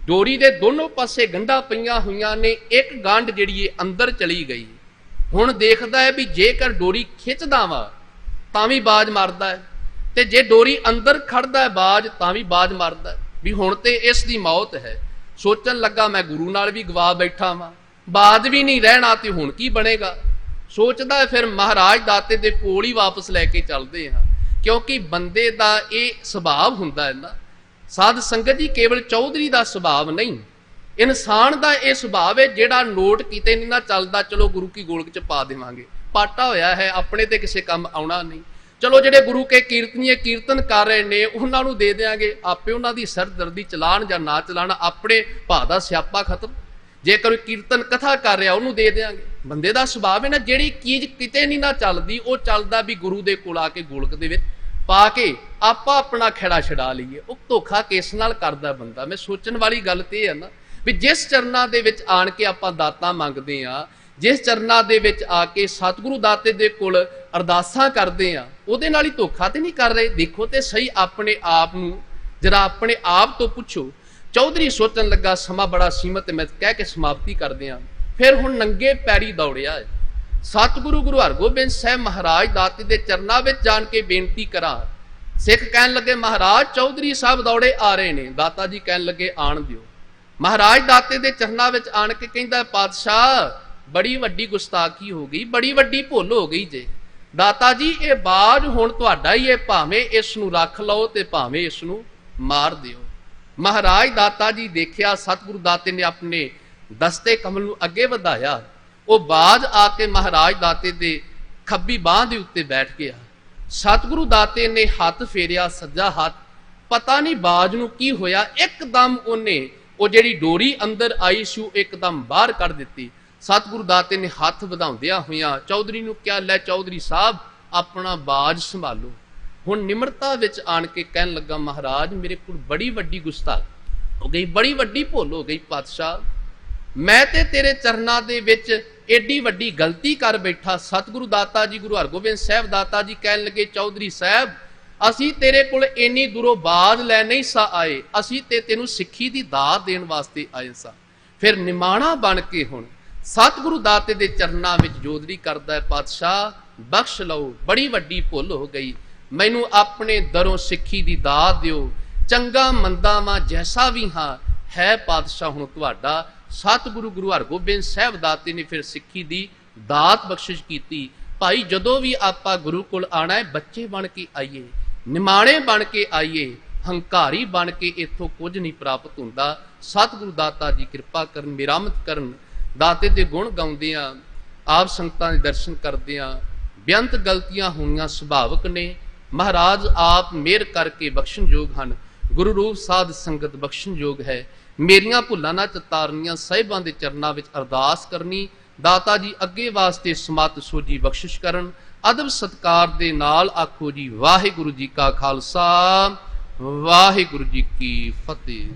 डोरी दे दोनों पासे गंढां पईयां होईयां ने, एक गंढ जिहड़ी अंदर चली गई। हुण देखदा है भी जेकर डोरी खिंचदा वा तां भी बाज मारदा है, ते जे डोरी अंदर खड़दा है बाज तां भी बाज मारदा है, भी हुण ते इस दी मौत है। सोचन लगा मैं गुरु नाल भी गवा बैठा वां, बाज भी नहीं रहना ते हुण की बनेगा। सोचदा है फिर महाराज दाते दे कोल ही वापस लैके चलदे हां, क्योंकि बंदे दा ये सुभाव हुंदा है ना। साध संगत जी केवल चौधरी दा सुभाव नहीं, ਇਨਸਾਨ ਦਾ ਇਹ ਸੁਭਾਅ ਹੈ ਜਿਹੜਾ ਨੋਟ ਕਿਤੇ ਨਹੀਂ ਨਾ ਚੱਲਦਾ, ਚਲੋ ਗੁਰੂ ਕੀ ਗੋਲਕ ਚ ਪਾ ਦੇਵਾਂਗੇ, ਪਾਟਾ ਹੋਇਆ ਹੈ, ਆਪਣੇ ਤੇ ਕਿਸੇ ਕੰਮ ਆਉਣਾ ਨਹੀਂ। ਚਲੋ ਜਿਹੜੇ ਗੁਰੂ ਕੇ ਕੀਰਤਨੀਏ ਕੀਰਤਨ ਕਰ ਰਹੇ ਨੇ ਉਹਨਾਂ ਨੂੰ ਦੇ ਦਿਆਂਗੇ, ਆਪੇ ਉਹਨਾਂ ਦੀ ਸਰਦਰਦੀ ਚਲਾਣ ਜਾਂ ਨਾ ਚਲਾਣ, ਆਪਣੇ ਭਾ ਦਾ ਸਿਆਪਾ ਖਤਮ। ਜੇਕਰ ਕੀਰਤਨ ਕਥਾ ਕਰ ਰਿਹਾ ਉਹਨੂੰ ਦੇ ਦਿਆਂਗੇ। ਬੰਦੇ ਦਾ ਸੁਭਾਅ ਹੈ ਨਾ, ਜਿਹੜੀ ਚੀਜ਼ ਕਿਤੇ ਨਹੀਂ ਨਾ ਚੱਲਦੀ ਉਹ ਚੱਲਦਾ ਵੀ ਗੁਰੂ ਦੇ ਕੋਲ ਆ ਕੇ ਗੋਲਕ ਦੇ ਵਿੱਚ ਪਾ ਕੇ ਆਪਾਂ ਆਪਣਾ ਖੇੜਾ ਛਡਾ ਲਈਏ। ਉਹ ਧੋਖਾ ਕਿਸ ਨਾਲ ਕਰਦਾ ਬੰਦਾ। ਮੈਂ ਸੋਚਣ ਵਾਲੀ ਗੱਲ ਤੇ ਇਹ ਹੈ ਨਾ ਵੀ ਜਿਸ ਚਰਨਾਂ ਦੇ ਵਿੱਚ ਆਣ ਕੇ ਆਪਾਂ ਦਾਤਾਂ ਮੰਗਦੇ ਆ, ਜਿਸ ਚਰਨਾਂ ਦੇ ਵਿੱਚ ਆ ਕੇ ਸਤਿਗੁਰੂ ਦਾਤੇ ਦੇ ਕੋਲ ਅਰਦਾਸਾਂ ਕਰਦੇ ਆ, ਉਹਦੇ ਨਾਲ ਹੀ ਧੋਖਾ ਤੇ ਨਹੀਂ ਕਰ ਰਹੇ। ਦੇਖੋ ਤੇ ਸਹੀ ਆਪਣੇ ਆਪ ਨੂੰ, ਜਰਾ ਆਪਣੇ ਆਪ ਤੋਂ ਪੁੱਛੋ। ਚੌਧਰੀ ਸੋਚਣ ਲੱਗਾ ਸਮਾਂ ਬੜਾ ਸੀਮਤ, ਮੈਂ ਕਹਿ ਕੇ ਸਮਾਪਤੀ ਕਰਦੇ ਆ। ਫਿਰ ਹੁਣ ਨੰਗੇ ਪੈਰੀ ਦੌੜਿਆ ਹੈ। ਸਤਿਗੁਰੂ ਗੁਰੂ ਹਰਗੋਬਿੰਦ ਸਾਹਿਬ ਮਹਾਰਾਜ ਦਾਤੇ ਦੇ ਚਰਨਾਂ ਵਿੱਚ ਜਾਣ ਕੇ ਬੇਨਤੀ ਕਰਾਂ। ਸਿੱਖ ਕਹਿਣ ਲੱਗੇ ਮਹਾਰਾਜ ਚੌਧਰੀ ਸਾਹਿਬ ਦੌੜੇ ਆ ਰਹੇ ਨੇ। ਦਾਤਾ ਜੀ ਕਹਿਣ ਲੱਗੇ ਆਣ ਦਿਓ। ਮਹਾਰਾਜ ਦਾਤੇ ਦੇ ਚਰਨਾਂ ਵਿੱਚ ਆਣ ਕੇ ਕਹਿੰਦਾ ਪਾਤਸ਼ਾਹ ਬੜੀ ਵੱਡੀ ਗੁਸਤਾਖੀ ਹੋ ਗਈ, ਬੜੀ ਵੱਡੀ ਭੁੱਲ ਹੋ ਗਈ ਜੇ। ਦਾਤਾ ਜੀ ਇਹ ਬਾਜ ਹੁਣ ਤੁਹਾਡਾ ਹੀ ਹੈ, ਭਾਵੇਂ ਇਸ ਨੂੰ ਰੱਖ ਲਓ ਤੇ ਭਾਵੇਂ ਇਸ ਨੂੰ ਮਾਰ ਦਿਓ। ਮਹਾਰਾਜ ਦਾਤਾ ਜੀ ਦੇਖਿਆ ਸਤਿਗੁਰੂ ਦਾਤੇ ਨੇ ਆਪਣੇ ਦਸਤੇ ਕਮਲ ਨੂੰ ਅੱਗੇ ਵਧਾਇਆ। ਉਹ ਬਾਜ ਆ ਕੇ ਮਹਾਰਾਜ ਦਾਤੇ ਦੇ ਖੱਬੀ ਬਾਹ ਦੇ ਉੱਤੇ ਬੈਠ ਗਿਆ। ਸਤਿਗੁਰੂ ਦਾਤੇ ਨੇ ਹੱਥ ਫੇਰਿਆ, ਸੱਜਾ ਹੱਥ, ਪਤਾ ਨਹੀਂ ਬਾਜ ਨੂੰ ਕੀ ਹੋਇਆ, ਇੱਕਦਮ ਉਹਨੇ ਉਹ ਜਿਹੜੀ ਡੋਰੀ ਅੰਦਰ ਆਈ ਸੀ ਉਹ ਇੱਕਦਮ ਬਾਹਰ ਕੱਢ ਦਿੱਤੀ। ਸਤਿਗੁਰੂ ਦਾਤੇ ਨੇ ਹੱਥ ਵਧਾਉਂਦਿਆਂ ਹੋਇਆਂ ਚੌਧਰੀ ਨੂੰ ਕਿਹਾ, ਲੈ ਚੌਧਰੀ ਸਾਹਿਬ ਆਪਣਾ ਬਾਜ ਸੰਭਾਲੋ। ਹੁਣ ਨਿਮਰਤਾ ਵਿੱਚ ਆਣ ਕੇ ਕਹਿਣ ਲੱਗਾ ਮਹਾਰਾਜ ਮੇਰੇ ਕੋਲ ਬੜੀ ਵੱਡੀ ਗੁਸਤਾਖੀ ਹੋ ਗਈ, ਬੜੀ ਵੱਡੀ ਭੁੱਲ ਹੋ ਗਈ ਪਾਤਸ਼ਾਹ। ਮੈਂ ਤੇ ਤੇਰੇ ਚਰਨਾਂ ਦੇ ਵਿੱਚ ਏਡੀ ਵੱਡੀ ਗਲਤੀ ਕਰ ਬੈਠਾ। ਸਤਿਗੁਰੂ ਦਾਤਾ ਜੀ ਗੁਰੂ ਹਰਗੋਬਿੰਦ ਸਾਹਿਬ ਦਾਤਾ ਜੀ ਕਹਿਣ ਲੱਗੇ ਚੌਧਰੀ ਸਾਹਿਬ ਅਸੀਂ ਤੇਰੇ ਕੋਲ ਇੰਨੀ ਦੂਰੋਂ ਬਾਜ ਲੈ ਨਹੀਂ ਸਾ ਆਏ, ਅਸੀਂ ਤੇ ਤੈਨੂੰ ਸਿੱਖੀ ਦੀ ਦਾਤ ਦੇਣ ਵਾਸਤੇ ਆਏ ਸਾਂ। ਫਿਰ ਨਿਮਾਣਾ ਬਣ ਕੇ ਹੁਣ ਸਤਿਗੁਰੂ ਦਾਤੇ ਦੇ ਚਰਨਾਂ ਵਿੱਚ ਜੋਦਰੀ ਕਰਦਾ ਹੈ, ਪਾਤਸ਼ਾਹ ਬਖਸ਼ ਲਓ, ਬੜੀ ਵੱਡੀ ਭੁੱਲ ਹੋ ਗਈ, ਮੈਨੂੰ ਆਪਣੇ ਦਰੋਂ ਸਿੱਖੀ ਦੀ ਦਾਤ ਦਿਓ। ਚੰਗਾ ਮੰਦਾ ਵਾਂ ਜੈਸਾ ਵੀ ਹਾਂ ਹੈ ਪਾਤਸ਼ਾਹ ਹੁਣ ਤੁਹਾਡਾ। ਸਤਿਗੁਰੂ ਗੁਰੂ ਹਰਗੋਬਿੰਦ ਸਾਹਿਬ ਦਾਤੇ ਨੇ ਫਿਰ ਸਿੱਖੀ ਦੀ ਦਾਤ ਬਖਸ਼ਿਸ਼ ਕੀਤੀ। ਭਾਈ ਜਦੋਂ ਵੀ ਆਪਾਂ ਗੁਰੂ ਕੋਲ ਆਣਾ ਹੈ ਬੱਚੇ ਬਣ ਕੇ ਆਈਏ, ਨਿਮਾਣੇ ਬਣ ਕੇ ਆਈਏ, ਹੰਕਾਰੀ ਬਣ ਕੇ ਇੱਥੋਂ ਕੁਝ ਨਹੀਂ ਪ੍ਰਾਪਤ ਹੁੰਦਾ। ਸਤਿਗੁਰੂ ਦਾਤਾ ਜੀ ਕਿਰਪਾ ਕਰਨ, ਮਿਹਰਮਤ ਕਰਨ। ਦਾਤੇ ਦੇ ਗੁਣ ਗਾਉਂਦਿਆਂ, ਆਪ ਸੰਗਤਾਂ ਦੇ ਦਰਸ਼ਨ ਕਰਦਿਆਂ ਬੇਅੰਤ ਗਲਤੀਆਂ ਹੋਣੀਆਂ ਸੁਭਾਵਿਕ ਨੇ। ਮਹਾਰਾਜ ਆਪ ਮਿਹਰ ਕਰਕੇ ਬਖਸ਼ਣਯੋਗ ਹਨ। ਗੁਰੂ ਰੂਪ ਸਾਧ ਸੰਗਤ ਬਖਸ਼ਣਯੋਗ ਹੈ। ਮੇਰੀਆਂ ਭੁੱਲਾਂ ਨਾ ਚਤਾਰਨੀਆਂ, ਸਾਹਿਬਾਂ ਦੇ ਚਰਨਾਂ ਵਿੱਚ ਅਰਦਾਸ ਕਰਨੀ। ਦਾਤਾ ਜੀ ਅੱਗੇ ਵਾਸਤੇ ਸਮਤ ਸੋਝੀ ਬਖਸ਼ਿਸ਼ ਕਰਨ। ਅਦਬ ਸਤਕਾਰ ਦੇ ਨਾਲ ਆਖੋ ਜੀ ਵਾਹਿਗੁਰੂ ਜੀ ਕਾ ਖਾਲਸਾ, ਵਾਹਿਗੁਰੂ ਜੀ ਕੀ ਫਤਿਹ।